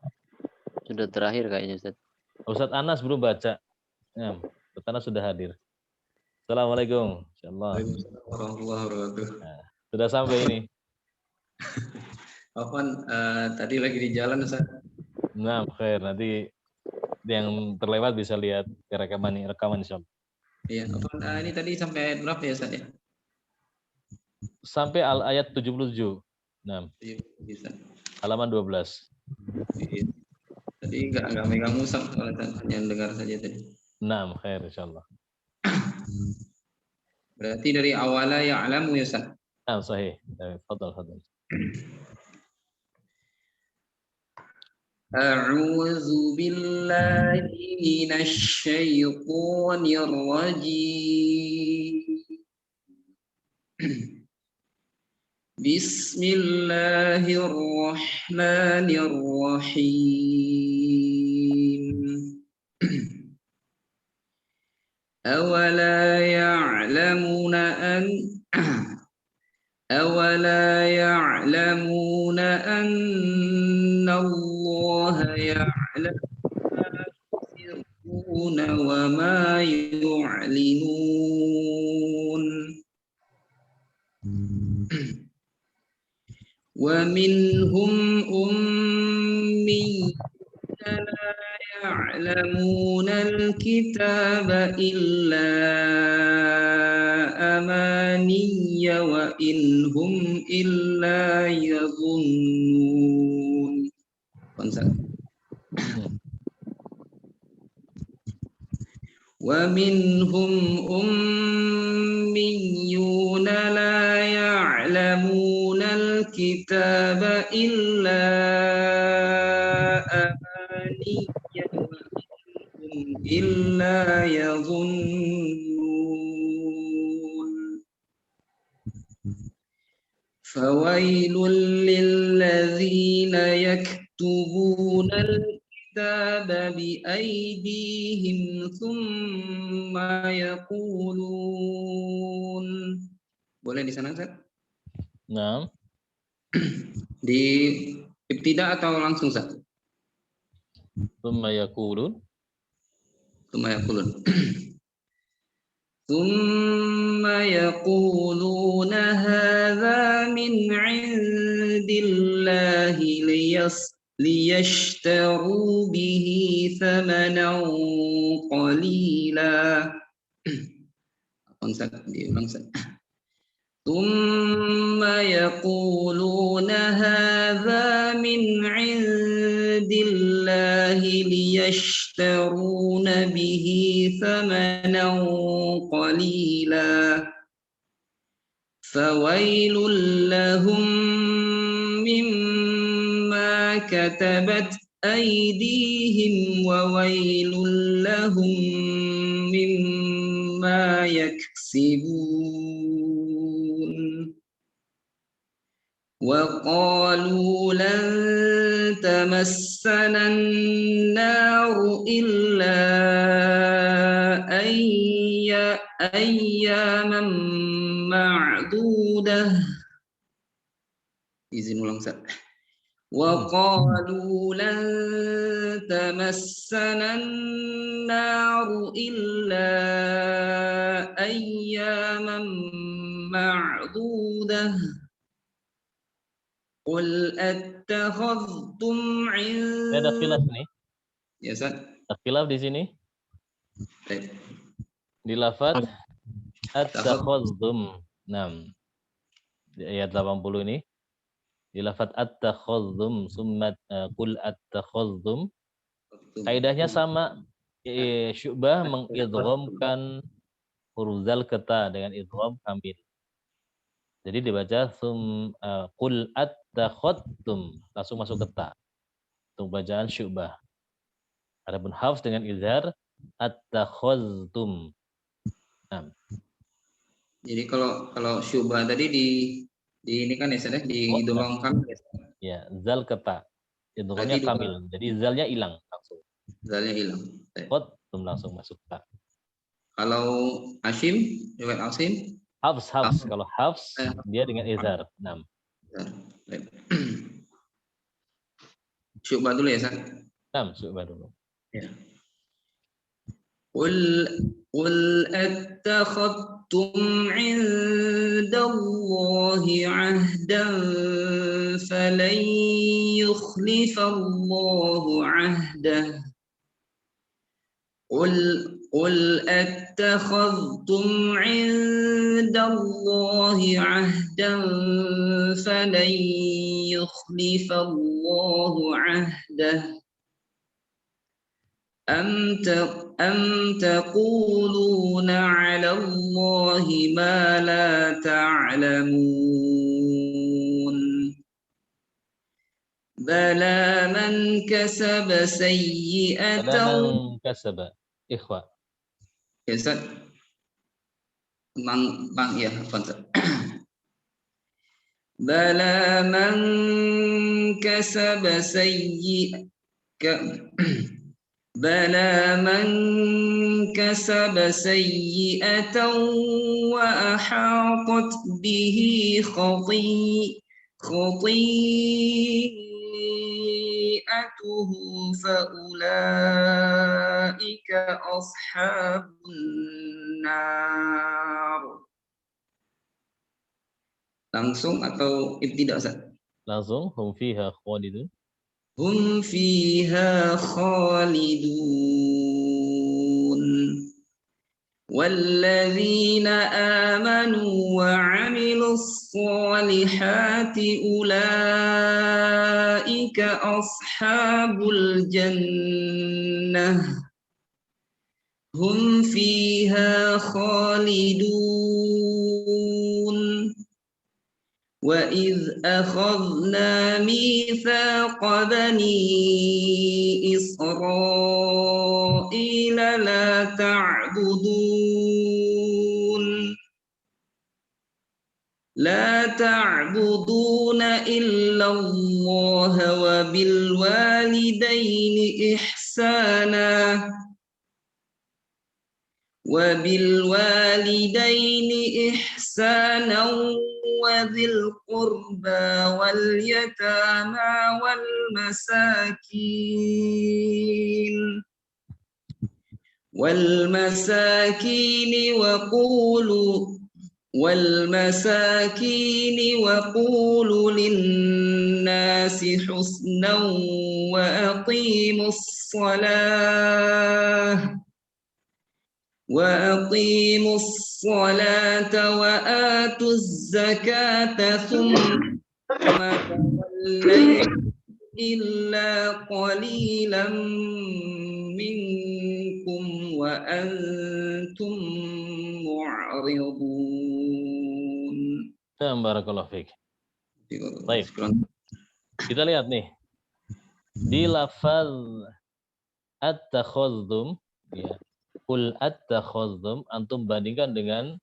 Sudah terakhir kayaknya, Ustaz. Ustadz Anas belum baca. Ya, Ustadz Anas sudah hadir. Assalamualaikum. Insyaallah. Warahmatullahi wabarakatuh. Nah, sudah sampai ini. Afwan, tadi lagi di jalan, Ustaz. Nah, khair. Nanti yang terlewat bisa lihat rekaman insyaallah. Iya, Afwan, ini tadi sampai ayat berapa ya, Ustaz ya? Sampai ayat 77. Nah, Iya, bisa. halaman 12. Iya. Tadi nggak megang mushaf, hanya dengar saja tadi. Nah, khair insyaallah. Berarti dari awala ya'lamu ya, Ustaz? Ah, sahih. Fadal, fadal. A'udzu billahi minasy syaithanir rajim. Bismillahirrahmanirrahim. أولا يعلمون أن الله يعلم ما يسرون وما يعلنون ومنهم أمي لا يعلمون الكتاب إلا أماني وإن هم إلا يظنون. ومنهم أميون لا يعلمون الكتاب إلا أماني إلا يظنون. فويل للذين يكتبون الكتاب بأيديهم ثم يقولون. Boleh di sana, Ustaz? Nah. Di ibtida atau langsung, Ustaz? Tsumma yaqulun. ثم يقولون هذا من عند الله ليشتروا به ثمنا قليلا. ثم يقولون هذا من عند الله ليشترون به ثمنا قليلا فويل لهم مما كتبت أيديهم وويل لهم مما يكسبون. وقالوا لن تمسنا النار إلا أياما معدودة. Izin ulang, Ustaz. وقالوا لن تمسنا النار إلا أياما معدودة قل أتخذتم عند. Ada khilaf nih. Ya, Ustaz. Ada khilaf di sini. Baik. Di lafaz at-takhazzum. Di ayat 80 ini. Di lafaz at-takhazzum summa qul at-takhazzum. Kaidahnya sama. Syu'bah mengidghamkan huruf zal ke ta dengan idgham kamil. Jadi dibaca qul at-takhadtum, langsung masuk ke ta. Untuk bacaan Syu'bah. Adapun Hafs dengan izhar attakhaztum. Nah. Jadi kalau Syu'bah tadi di ini kan ya Ustaz, didolongkan. Ya, zal kata. Idghamnya kamil. Jadi zalnya hilang langsung. Zalnya hilang. Qadtum langsung masuk ta. Kalau Asim, riwayat Asim? Hafs. Kalau Hafs dia dengan izhar. 6. Syu'bah dulu ya, Ustaz. 6 Syu'bah dulu. Ya. Qul attakhadtum 'indallahi 'ahdan falan yukhlifallahu 'ahdah. قل أتخذتم عند الله عهدا فلن يخلف الله عهده أم تقولون على الله ما لا تعلمون بلى من كسب سيئة Ikhwa. Ya Ustaz. Bang ya, Ustaz. Bala man kasaba sayyi'atan wa ahatat bihi khati'atuhu faulaika ashabun nar. Langsung atau ibtidak, Ustaz? Langsung, hum fiha khalidun. Hum fiha khalidun. والذين آمنوا وعملوا الصالحات أولئك أصحاب الجنة هم فيها خالدون وإذ أخذنا ميثاق بني إسرائيل لا تعبدون إلا الله وبالوالدين إحسانا وذي القربى واليتامى والمساكين وقولوا للناس حسنا وأقيموا الصلاة وآتوا الزكاة ثم توليتم إلا قليلا منكم وأنتم معرضون. Barakallahu fiik. Baik. Kita lihat nih. Di lafaz attakhadhtum ya. Qul attakhadhtum antum bandingkan dengan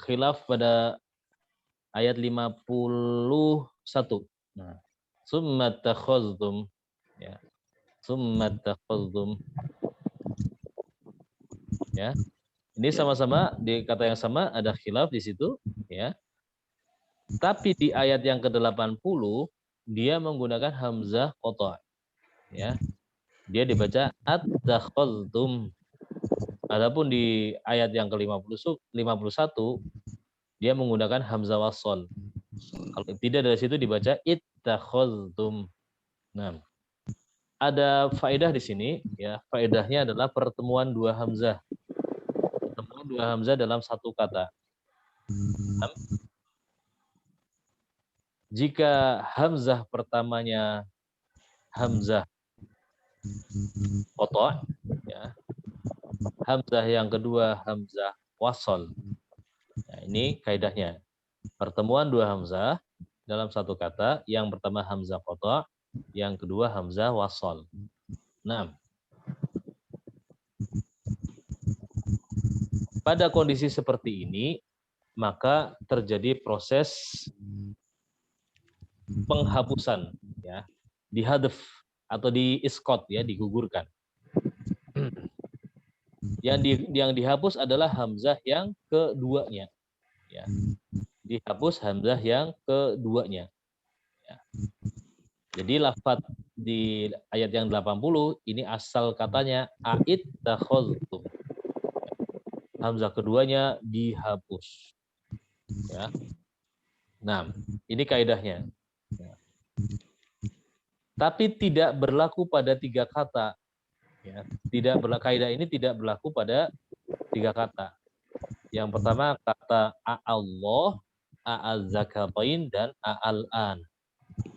khilaf pada ayat 51. Nah, summa attakhadhtum ya. Summa attakhadhtum ya. Ini sama-sama di kata yang sama ada khilaf di situ ya. Tapi di ayat yang ke-80 dia menggunakan hamzah qata. Ya. Dia dibaca attakhadhtum. Adapun di ayat yang ke-51 dia menggunakan hamzah wasl. Kalau tidak dari situ dibaca ittakhadhtum. Nah, ada faedah di sini ya. Faedahnya adalah pertemuan dua hamzah. Pertemuan dua hamzah dalam satu kata. Nah, jika hamzah pertamanya hamzah qata ya. Hamzah yang kedua hamzah wasl. Nah, ini kaidahnya. Pertemuan dua hamzah dalam satu kata, yang pertama hamzah qata, yang kedua hamzah wasl. Nah, pada kondisi seperti ini, maka terjadi proses penghapusan, ya, dihadaf atau diiskot, ya, digugurkan. Yang dihapus adalah hamzah yang keduanya, ya. Dihapus hamzah yang keduanya. Ya. Jadi lafadz di ayat yang 80 ini asal katanya a'id takhaztum. Hamzah keduanya dihapus. Ya. Nah, ini kaidahnya. Ya. Tapi tidak berlaku pada 3 kata. Ya. Kaidah ini tidak berlaku pada 3 kata. Yang pertama kata a'allah, a'azzakatain, dan a'al-an.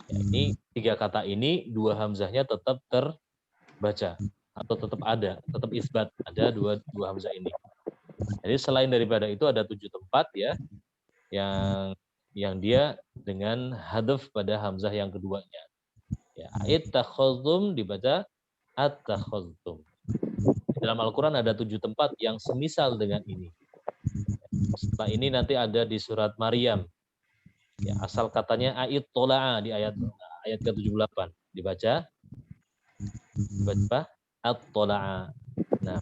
Ya, ini 3 kata ini 2 hamzahnya tetap terbaca atau tetap ada, tetap isbat, ada dua hamzah ini. Jadi selain daripada itu ada 7 tempat, ya, yang dia dengan hadaf pada hamzah yang keduanya. Ya, ittakhadhtum dibaca attakhadhtum. Dalam Al-Qur'an ada 7 tempat yang semisal dengan ini. Setelah ini nanti ada di surat Maryam. Ya, asal katanya a'id tola'a di ayat ke-78 dibaca at-tola'a. Nah,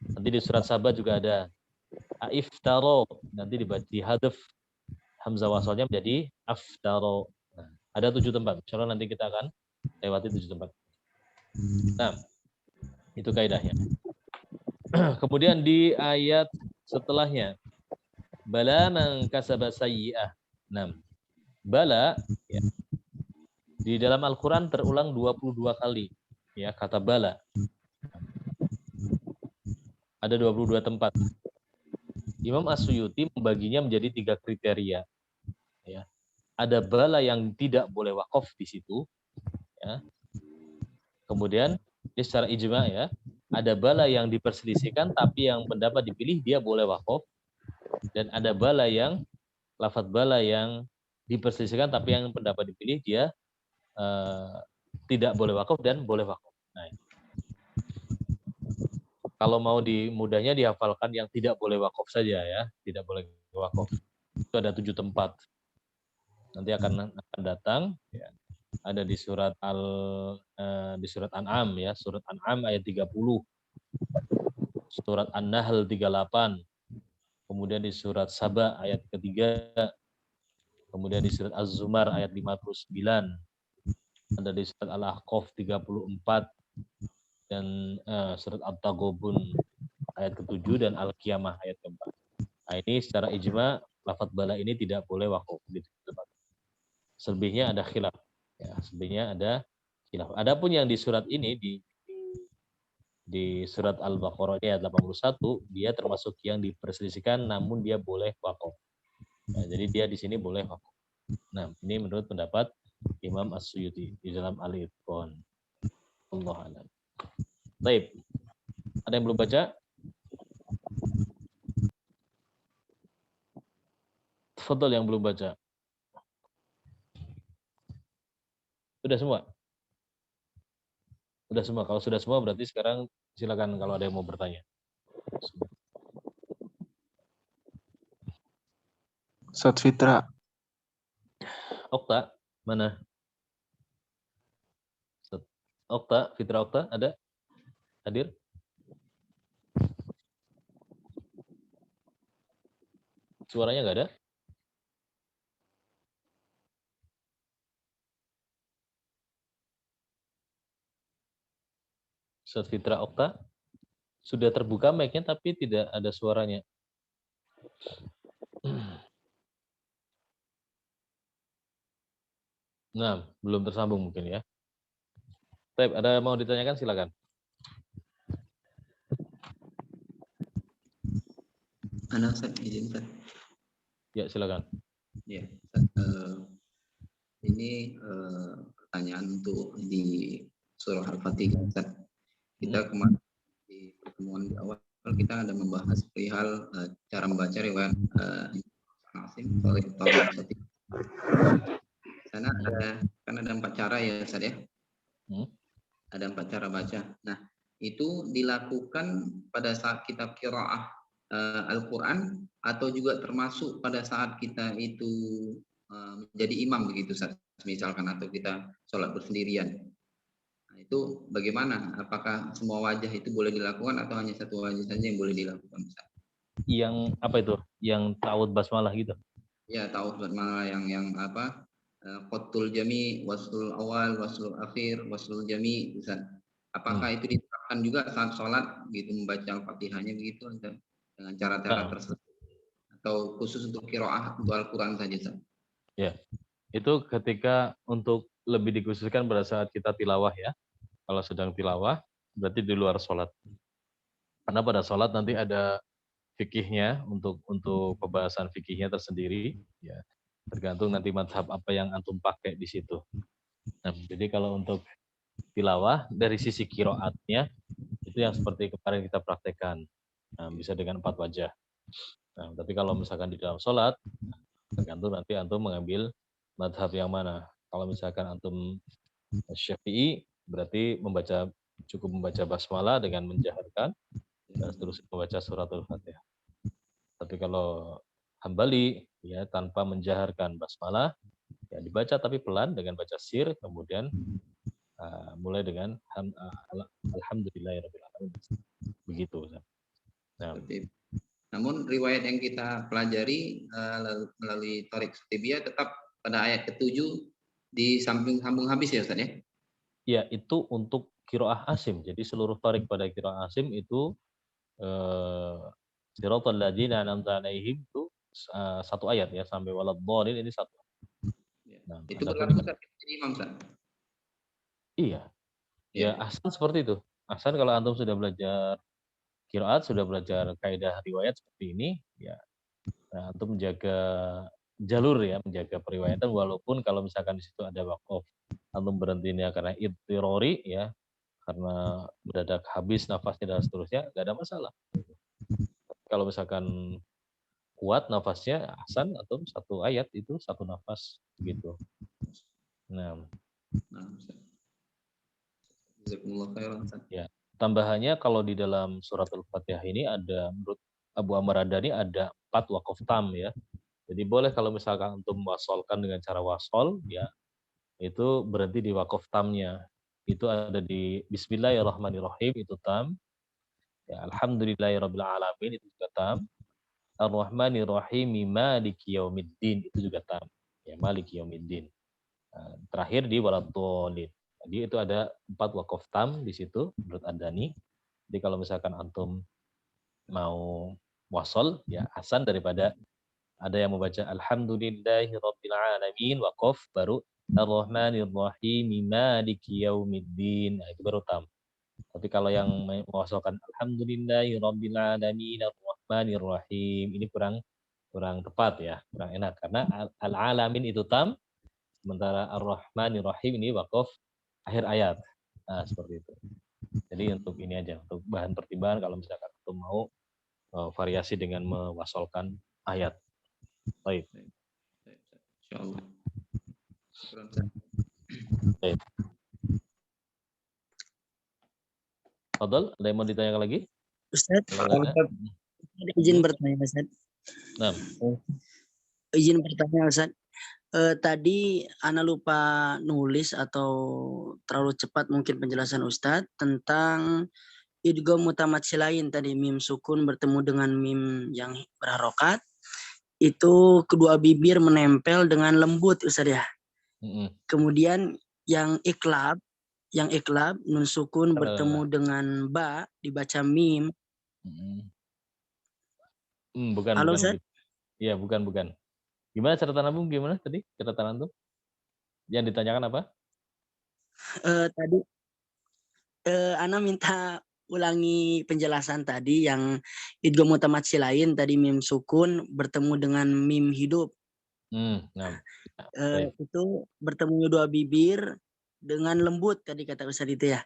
nanti di surat Saba juga ada a'iftaro, nanti dibaca hadaf hamzah wasalnya menjadi aftaro. Nah, ada 7 tempat. Insyaallah nanti kita akan lewati 7 tempat. Nah, itu kaidahnya. Kemudian di ayat setelahnya, bala man kasaba sayyi'ah. Nah, bala, ya, di dalam Al-Quran terulang 22 kali, ya, kata bala. Ada 22 tempat. Imam As-Suyuti membaginya menjadi 3 kriteria. Ya. Ada bala yang tidak boleh wakaf di situ. Ya. Kemudian secara ijma, ya, ada bala yang diperselisihkan tapi yang pendapat dipilih dia boleh wakaf. Dan ada bala yang lafadz bala yang diperselisihkan tapi yang pendapat dipilih dia tidak boleh wakaf dan boleh wakaf. Nah, kalau mau mudahnya dihafalkan yang tidak boleh wakaf saja, ya, tidak boleh wakaf. Itu ada 7 tempat. Nanti akan datang, ya. Ada di surat di surat An'am, ya, surat An'am ayat 30. Surat An-Nahl 38. Kemudian di surat Saba ayat ketiga. Kemudian di surat Az-Zumar ayat 59. Ada di surat Al-Ahqaf 34. Dan surat At-Taghabun ayat ke-7 dan Al-Qiyamah ayat ke-4. Nah, ini secara ijma lafadz bala ini tidak boleh wakaf di tempat. Selebihnya ada khilaf. Ya, selebihnya ada khilaf. Adapun yang di surat ini di surat Al-Baqarah ayat 81, dia termasuk yang diperselisihkan namun dia boleh wakaf. Nah, jadi dia di sini boleh wakaf. Nah, ini menurut pendapat Imam As-Suyuti di dalam Al-Itqan. Allah a'lam. Baik. Ada yang belum baca? Tafadhol yang belum baca. Sudah semua? Sudah semua. Kalau sudah semua berarti sekarang silakan kalau ada yang mau bertanya. Ustaz Fitra. Okta, mana? Okta, Fitra Okta, ada? Hadir? Suaranya nggak ada? Ustaz Fitra Okta, sudah terbuka mic-nya tapi tidak ada suaranya. Nah, belum tersambung mungkin, ya. Baik, ada mau ditanyakan silakan. Anak Ustaz, izin Ustaz. Ya, silakan. Ya, Ustaz, ini pertanyaan untuk di surah Al-Fatihah, Ustaz. Kita kemarin di pertemuan di awal kita ada membahas perihal cara membaca riwayat Asim oleh sana ada 4 cara ya Ustaz, ya. Ada 4 cara baca. Nah, itu dilakukan pada saat kita qiraah Al-Quran atau juga termasuk pada saat kita itu menjadi imam begitu Ustaz, misalkan, atau kita sholat bersendirian. Nah, itu bagaimana? Apakah semua wajah itu boleh dilakukan atau hanya satu wajah saja yang boleh dilakukan Ustaz? Yang apa itu? Yang ta'awud basmalah gitu? Ya, ta'awud basmalah yang apa? Qattul jami, waslul awal, waslul akhir, waslul jami, Ustaz. Apakah itu diterapkan juga saat sholat gitu, membaca Al-Fatihahnya begitu Ustaz? Dengan cara-cara tersebut? Atau khusus untuk qiraah untuk Al-Quran saja Ustaz? Ya, itu ketika untuk lebih dikhususkan pada saat kita tilawah ya. Kalau sedang tilawah, berarti di luar sholat. Karena pada sholat nanti ada fikihnya, untuk pembahasan fikihnya tersendiri. Ya, tergantung nanti mazhab apa yang antum pakai di situ. Nah, jadi kalau untuk tilawah, dari sisi kiroatnya, itu yang seperti kemarin kita praktekkan. Nah, bisa dengan 4 wajah. Nah, tapi kalau misalkan di dalam sholat, tergantung nanti antum mengambil madhab yang mana. Kalau misalkan antum Syafi'i, berarti cukup membaca basmalah dengan menjaharkan, dan seterusnya membaca surat Al-Fatihah. Tapi kalau Hambali, ya tanpa menjaharkan basmalah, ya dibaca tapi pelan dengan baca sir, kemudian mulai dengan Alhamdulillahirabbil alamin. Begitu. Nah, namun riwayat yang kita pelajari melalui Thariq Satibiyah tetap pada ayat ke-7 disambung habis ya Ustaz ya? Ya, itu untuk qiraah Asim. Jadi seluruh Thariq pada qiraah Asim itu Siratal ladzina an'amta 'alaihim itu satu ayat ya, sampai waladhdallin ini satu. Nah, itu berlaku Ustaz jadi imam Ustaz? Iya. Ya, ahsan seperti itu. Ahsan kalau antum sudah belajar qiraat, sudah belajar kaidah riwayat seperti ini, ya antum menjaga jalur ya, menjaga periwayatan, walaupun kalau misalkan di situ ada waqaf, antum berhentinya karena idtirori ya, karena mendadak habis nafasnya dan seterusnya, nggak ada masalah. Kalau misalkan kuat nafasnya, ahsan, antum satu ayat itu satu nafas gitu. Nah, ya, tambahannya kalau di dalam surat Al-Fatihah ini ada, menurut Abu Amr Ad-Dani ada 4 waqaf tam ya. Jadi boleh kalau misalkan untuk mewasolkan dengan cara wasol ya, itu berhenti di waqaf tamnya. Itu ada di Bismillahirrahmanirrahim itu tam. Ya, Alhamdulillahirabbil alamin itu juga tam. Ar-Rahmanirrahim maliki yaumiddin itu juga tam. Ya, maliki yaumiddin. Nah, terakhir di waladhdallin. Jadi itu ada 4 waqaf tam di situ menurut Ad-Dani. Jadi kalau misalkan antum mau wasol ya hasan, daripada ada yang membaca Alhamdulillahirabbil alamin waqaf baru Ar-Rahmanir-Rahim maliki yaumiddin. Nah, itu baru tam. Tapi kalau yang mewasolkan Alhamdulillahirabbil alamin Ar-Rahmanir-Rahim ini kurang tepat ya, kurang enak karena al-alamin itu tam, sementara Ar-Rahmanir-Rahim ini waqaf akhir ayat. Nah, seperti itu. Jadi untuk ini aja, untuk bahan pertimbangan kalau misalkan antum mau variasi dengan mewasolkan ayat. Baik. Insyaallah. Baik. Fadal, ada yang mau ditanyakan lagi? Ustaz, izin bertanya Ustaz. Nah. Izin bertanya Ustaz. Tadi Ana lupa nulis atau terlalu cepat mungkin penjelasan Ustadz tentang idgham mutamatsilain tadi, mim sukun bertemu dengan mim yang berharokat, itu kedua bibir menempel dengan lembut Ustadz ya. Kemudian yang iklab nun sukun bertemu dengan ba dibaca mim. Bukan. Halo Ustadz? Iya, bukan. Gimana catatan antum? Gimana tadi catatan antum? Yang ditanyakan apa? Tadi Ana minta ulangi penjelasan tadi yang idgham mutamatsilain tadi mim sukun bertemu dengan mim hidup. Itu bertemu dua bibir dengan lembut tadi kata Ustaz itu ya.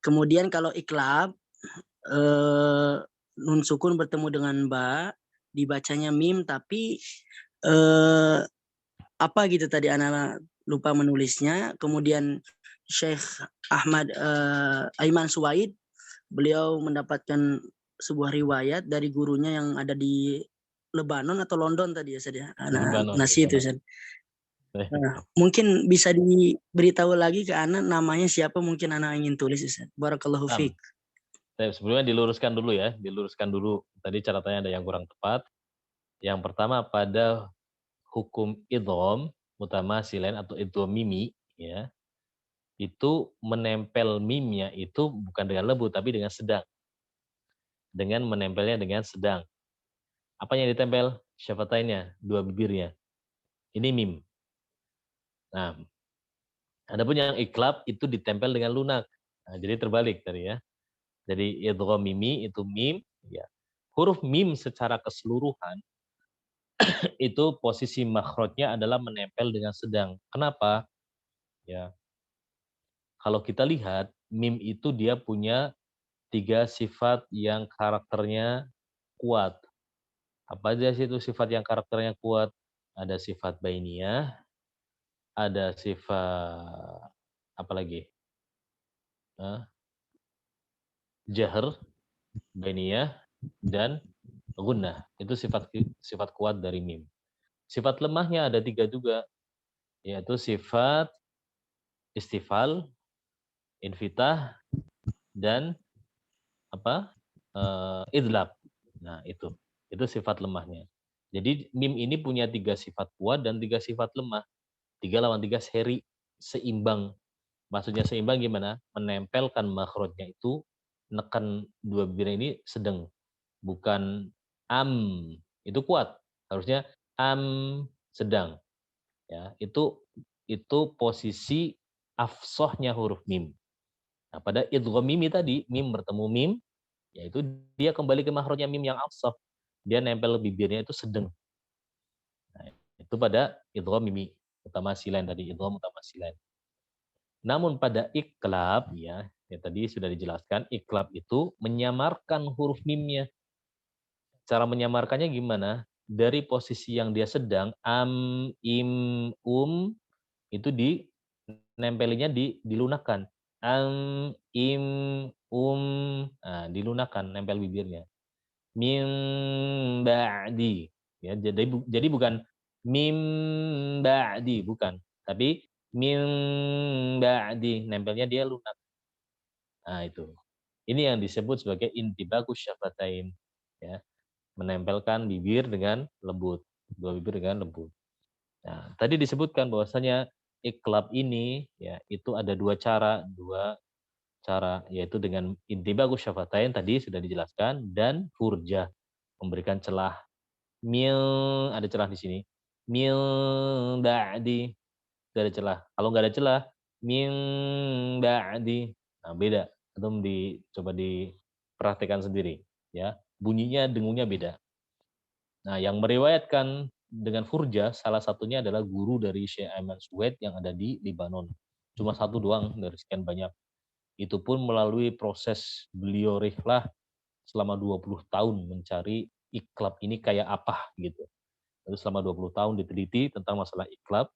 Kemudian kalau iklab nun sukun bertemu dengan ba dibacanya mim, tapi apa gitu tadi anak lupa menulisnya. Kemudian Syekh Ahmad Aiman Suwaid, beliau mendapatkan sebuah riwayat dari gurunya yang ada di Lebanon atau London tadi ya Ustaz ya. Lebanon, Nasi itu Lebanon. Ustaz. Nah, mungkin bisa diberitahu lagi ke Ana namanya siapa, mungkin Ana ingin tulis Ustaz. Barakallahu Nah, fiik. sebelumnya diluruskan dulu ya, diluruskan dulu. Tadi catatannya ada yang kurang tepat. Yang pertama pada hukum idgham mutamasilain atau idgham mimi ya. Itu menempel mimnya itu bukan dengan lembut tapi dengan sedang. Dengan menempelnya dengan sedang. Apa yang ditempel? Syafatainnya, dua bibirnya. Ini mim. Nah, adapun yang iklab itu ditempel dengan lunak. Nah, jadi terbalik tadi ya. Jadi idgham mimi itu mim ya. Huruf mim secara keseluruhan itu posisi makhrajnya adalah menempel dengan sedang. Kenapa? Ya. Kalau kita lihat mim itu dia punya 3 sifat yang karakternya kuat. Apa aja sih itu sifat yang karakternya kuat? Ada sifat bainiyah, ada sifat apa lagi? Jahr, bainiyah, dan gunnah. Itu sifat kuat dari mim. Sifat lemahnya ada 3 juga, yaitu sifat istifal, infitah, dan apa? Idlab. Nah, itu sifat lemahnya. Jadi mim ini punya 3 sifat kuat dan 3 sifat lemah. 3 lawan 3 seri, seimbang. Maksudnya seimbang gimana? Menempelkan makhrajnya itu nekan dua bibir ini sedang, bukan am. Itu kuat. Harusnya am sedang. Ya, itu posisi afsahnya huruf mim. Nah, pada idgham mimi tadi, mim bertemu mim, yaitu dia kembali ke makhrajnya mim yang afsah. Dia nempel bibirnya itu sedang. Nah, itu pada idgham mimi mutamasilain tadi, idgham mutamasilain. Namun pada iklab ya tadi sudah dijelaskan, iklab itu menyamarkan huruf mimnya. Cara menyamarkannya gimana? Dari posisi yang dia sedang am, im, itu nempelinya dilunakkan. Am, im, nah, dilunakkan, nempel bibirnya. Min ba'di. Ya, jadi bukan mim ba'di, bukan. Tapi min ba'di, nempelnya dia lunak. Nah, itu. Ini yang disebut sebagai intibagus syafatain. Ya, menempelkan bibir dengan lembut. Dua bibir dengan lembut. Nah, tadi disebutkan bahwasanya iklab ini ya itu ada dua cara, yaitu dengan intibagus syafatain tadi sudah dijelaskan dan furjah, memberikan celah. Mil ada celah di sini. Mil ba'di itu ada celah. Kalau nggak ada celah, min ba'di. Nah, beda. Atau coba diperhatikan sendiri ya. Bunyinya, dengungnya beda. Nah, yang meriwayatkan dengan furjah salah satunya adalah guru dari Syekh Aiman Suwaid yang ada di Libanon. Cuma satu doang dari sekian banyak. Itu pun melalui proses beliau rihlah selama 20 tahun mencari iklab ini kayak apa gitu. Lalu selama 20 tahun diteliti tentang masalah iklab,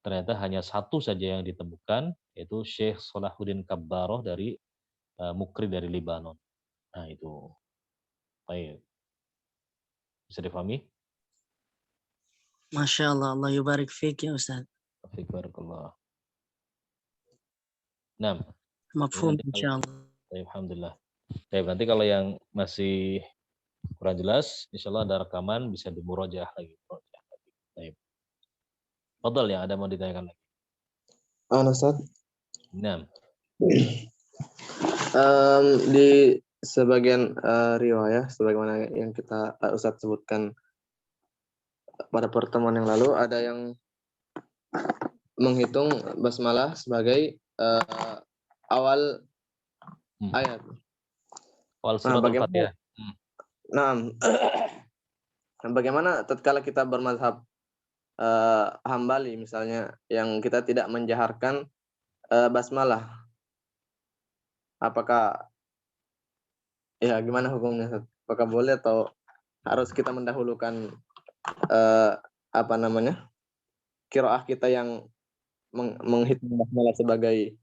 ternyata hanya satu saja yang ditemukan, yaitu Syekh Salahuddin Kabbaroh dari Mukri dari Libanon. Nah, itu. Baik. Bisa difahami? Masya Allah, Allah yubarik fiik ya Ustaz. Barakallah. Nah, Mafhum insyaallah. Alhamdulillah. Baik, nanti kalau yang masih kurang jelas, insya Allah ada rekaman bisa dimurojaah lagi. Baik. Fadal ya, ada mau ditanyakan lagi? Ustaz. Nah. Di sebagian riwayah, sebagaimana yang kita Ustaz sebutkan pada pertemuan yang lalu, ada yang menghitung basmalah sebagai awal ayat. Awal surat Al-Fatihah. Nah, bagaimana tatkala kita bermazhab Hambali misalnya, yang kita tidak menjaharkan basmalah, apakah ya gimana hukumnya? Apakah boleh atau harus kita mendahulukan qiraah kita yang menghitung basmalah sebagai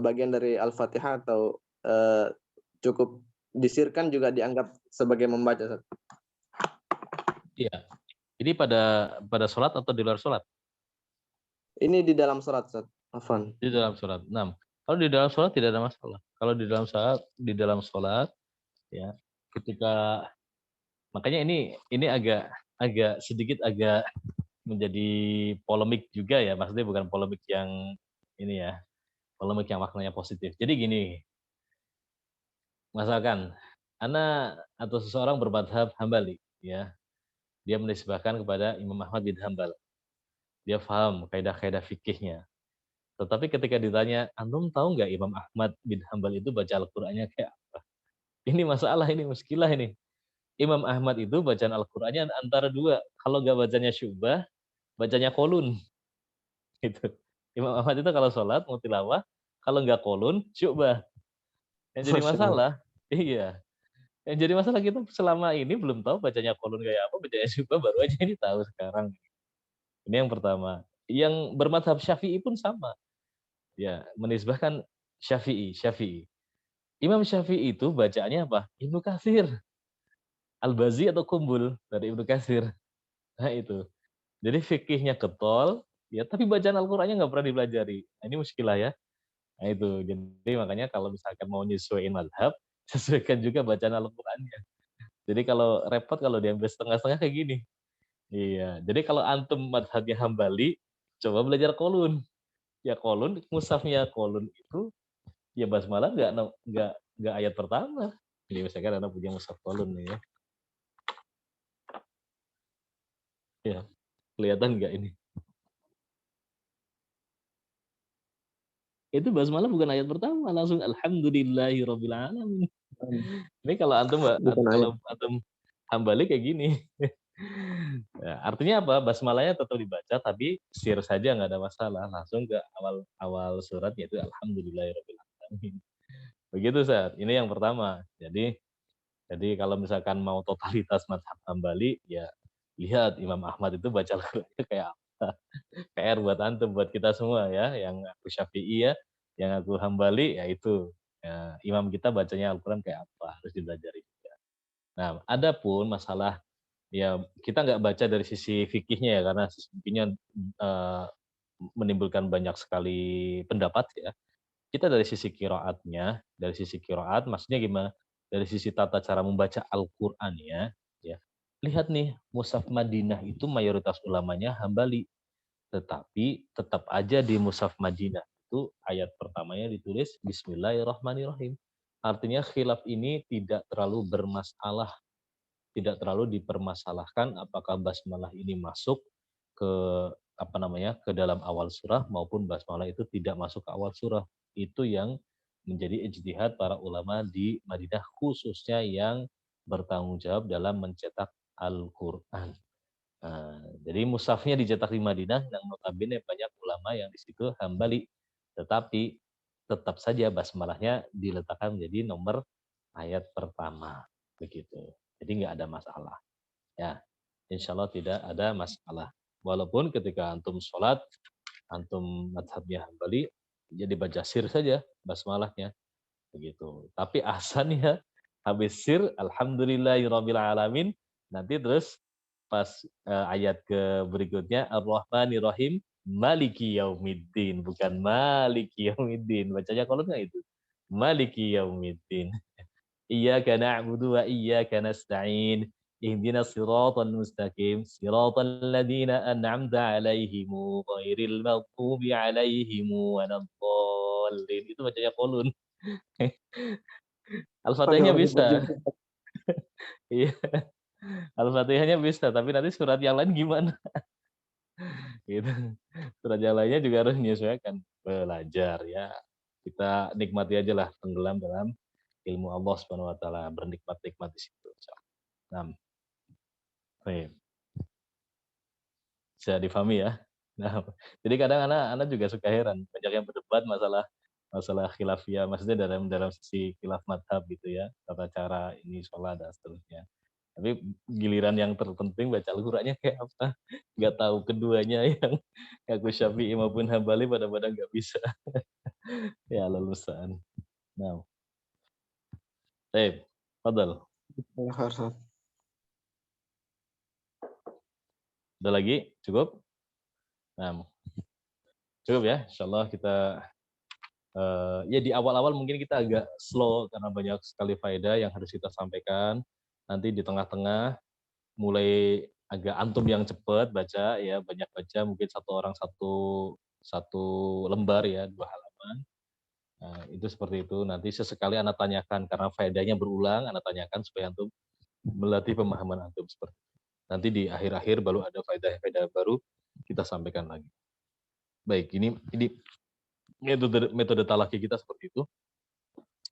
bagian dari Al-Fatihah, atau cukup disirkan juga dianggap sebagai membaca, Ustaz. Iya. Ini pada sholat atau di luar sholat? Ini di dalam sholat, Ustaz. Afwan. Di dalam sholat. 6. Kalau di dalam sholat tidak ada masalah. Kalau di dalam sholat ya, ketika makanya ini agak sedikit agak menjadi polemik juga ya. Maksudnya bukan polemik yang ini ya, polemik yang maknanya positif. Jadi gini, misalkan anak atau seseorang bermadhab Hambali ya, dia menisbahkan kepada Imam Ahmad bin Hambal. Dia paham kaidah-kaidah fikihnya. Tetapi ketika ditanya, antum tahu nggak Imam Ahmad bin Hambal itu baca Al-Qur'annya kayak apa? Ini masalah, ini muskilah ini. Imam Ahmad itu bacaan Al-Qur'annya antara dua. Kalau nggak bacanya syubah, bacanya kolun. Gitu. Imam Ahmad itu kalau sholat mau tilawah, kalau nggak kolun, syubah. Yang jadi masalah, iya. Yang jadi masalah kita selama ini belum tahu bacanya kolun kayak apa, bacanya syubah baru aja ini tahu sekarang. Ini yang pertama. Yang bermadhab Syafi'i pun sama. Ya, menisbahkan Syafi'i. Imam Syafi'i itu bacaannya apa? Ibnu Katsir. Al-Bazi atau Kumbul dari Ibnu Katsir. Nah itu. Jadi fikihnya ketol, ya tapi bacaan Al-Qur'annya nggak pernah dipelajari. Nah, ini muskilah ya. Nah itu. Jadi makanya kalau misalkan mau nyesuaiin mazhab, sesuaikan juga bacaan Al-Qur'annya. Jadi kalau repot kalau diambil setengah-setengah kayak gini. Iya. Jadi kalau antum mazhabnya Hambali, coba belajar kolun. Ya kolun, mushafnya kolun itu ya basmalah nggak ayat pertama. Jadi misalkan anak punya mushaf kolun nih ya. Ya, kelihatan nggak ini? Itu basmalah bukan ayat pertama, langsung alhamdulillahirabbil alamin. Ini kalau antum Hambali kayak gini. Ya, artinya apa? Basmalahnya tetap dibaca tapi sir saja nggak ada masalah. Langsung ke awal surat yaitu alhamdulillahirabbil alamin. Begitu, Ustaz. Ini yang pertama. Jadi kalau misalkan mau totalitas mazhab Hambali, ya lihat Imam Ahmad itu baca Al-Qur'annya kayak apa. PR buat antum, buat kita semua ya, yang aku Syafi'i ya, yang aku Hambali, ya itu. Ya, imam kita bacanya Al-Quran kayak apa, harus dipelajari juga. Nah, adapun masalah, ya kita nggak baca dari sisi fikihnya ya, karena sisi fikihnya menimbulkan banyak sekali pendapat ya. Kita dari sisi qiraatnya, dari sisi qiraat maksudnya gimana? Dari sisi tata cara membaca Al-Qur'annya ya. Lihat nih, Mushaf Madinah itu mayoritas ulamanya Hambali. Tetapi tetap aja di Mushaf Madinah itu ayat pertamanya ditulis Bismillahirrahmanirrahim. Artinya khilaf ini tidak terlalu bermasalah, tidak terlalu dipermasalahkan apakah basmalah ini masuk ke ke dalam awal surah maupun basmalah itu tidak masuk ke awal surah. Itu yang menjadi ijtihad para ulama di Madinah khususnya yang bertanggung jawab dalam mencetak Al-Qur'an. Jadi mushafnya dicetak di Madinah yang notabene banyak ulama yang di situ Hambali. Tetapi tetap saja basmalahnya diletakkan menjadi nomor ayat pertama begitu. Jadi nggak ada masalah. Ya, insya Allah tidak ada masalah. Walaupun ketika antum sholat, antum mazhabnya Hambali, jadi baca sir saja basmalahnya begitu. Tapi asalnya habis sir, alhamdulillahirabbil alamin, nanti terus pas ayat ke berikutnya Ar-Rahmanir-Rahim Maliki Yaumiddin, bukan Maliki Yaumiddin. Bacanya kalau nggak itu Maliki Yaumiddin. Iyyaka na'budu wa iyyaka nasta'in. Ihdinas siratal mustaqim, siratal ladzina an'amta 'alaihim ghairil maghdubi 'alaihim waladdallin. Itu bacanya qulun. Al-Fatihahnya bisa. Iya. Al-Fatihahnya bisa, tapi nanti surat yang lain gimana? Gitu. Surat yang lainnya juga harus menyesuaikan. Belajar ya. Kita nikmati aja lah tenggelam dalam ilmu Allah Subhanahu wa taala, bernikmat-nikmat di situ. Nah. Baik. Bisa difahami ya. Nah, jadi kadang anak juga suka heran, banyak yang berdebat masalah khilafiyah, maksudnya dalam sisi khilaf madhab gitu ya, tata cara ini sholat dan seterusnya. Tapi giliran yang terpenting baca Al-Qur'annya kayak apa? Nggak tahu keduanya yang ngaku Syafi'i maupun Hambali pada nggak bisa. Ya lulusan. Nah. Baik. Fadal. Ada lagi? Cukup? Nah, cukup ya. Insyaallah kita ya di awal-awal mungkin kita agak slow karena banyak sekali faedah yang harus kita sampaikan. Nanti di tengah-tengah mulai agak antum yang cepat baca ya, banyak baca, mungkin satu orang satu lembar ya, 2 halaman. Nah, itu seperti itu. Nanti sesekali Anda tanyakan karena faedahnya berulang, Anda tanyakan supaya antum melatih pemahaman antum seperti itu. Nanti di akhir-akhir baru ada faedah-faedah baru kita sampaikan lagi. Baik, ini metode talaki kita seperti itu.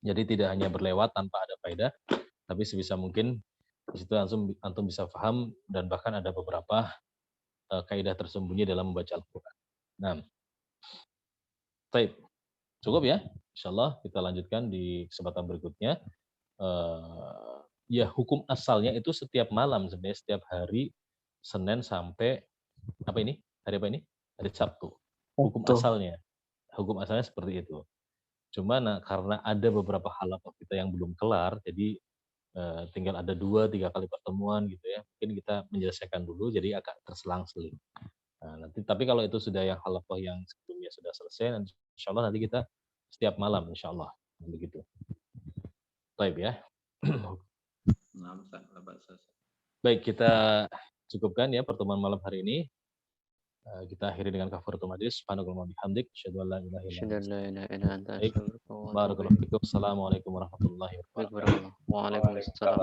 Jadi tidak hanya berlewat tanpa ada faedah, tapi sebisa mungkin di situ antum bisa paham dan bahkan ada beberapa kaidah tersembunyi dalam membaca Al-Qur'an. Nah, baik. Cukup ya? Insyaallah kita lanjutkan di kesempatan berikutnya. Ya, hukum asalnya itu setiap malam sebenarnya, setiap hari Senin sampai apa ini? Hari apa ini? Hari Sabtu. Hukum asalnya seperti itu. Cuma karena ada beberapa halaqah kita yang belum kelar, jadi tinggal ada 2-3 kali pertemuan gitu ya. Mungkin kita menyelesaikan dulu, jadi agak terselang-seling. Nah, nanti tapi kalau itu sudah yang halaqah yang sebelumnya sudah selesai, nanti insyaallah nanti kita setiap malam insyaallah begitu. Baik ya. Baik, kita cukupkan ya pertemuan malam hari ini. Kita akhiri dengan kafaratul majlis. Subhanakallahumma bihamdik, asyhadu an la ilaha illa anta, astaghfiruka wa atubu ilaik. Barakallahu fikum. Assalamualaikum warahmatullahi wabarakatuh. Waalaikumsalam.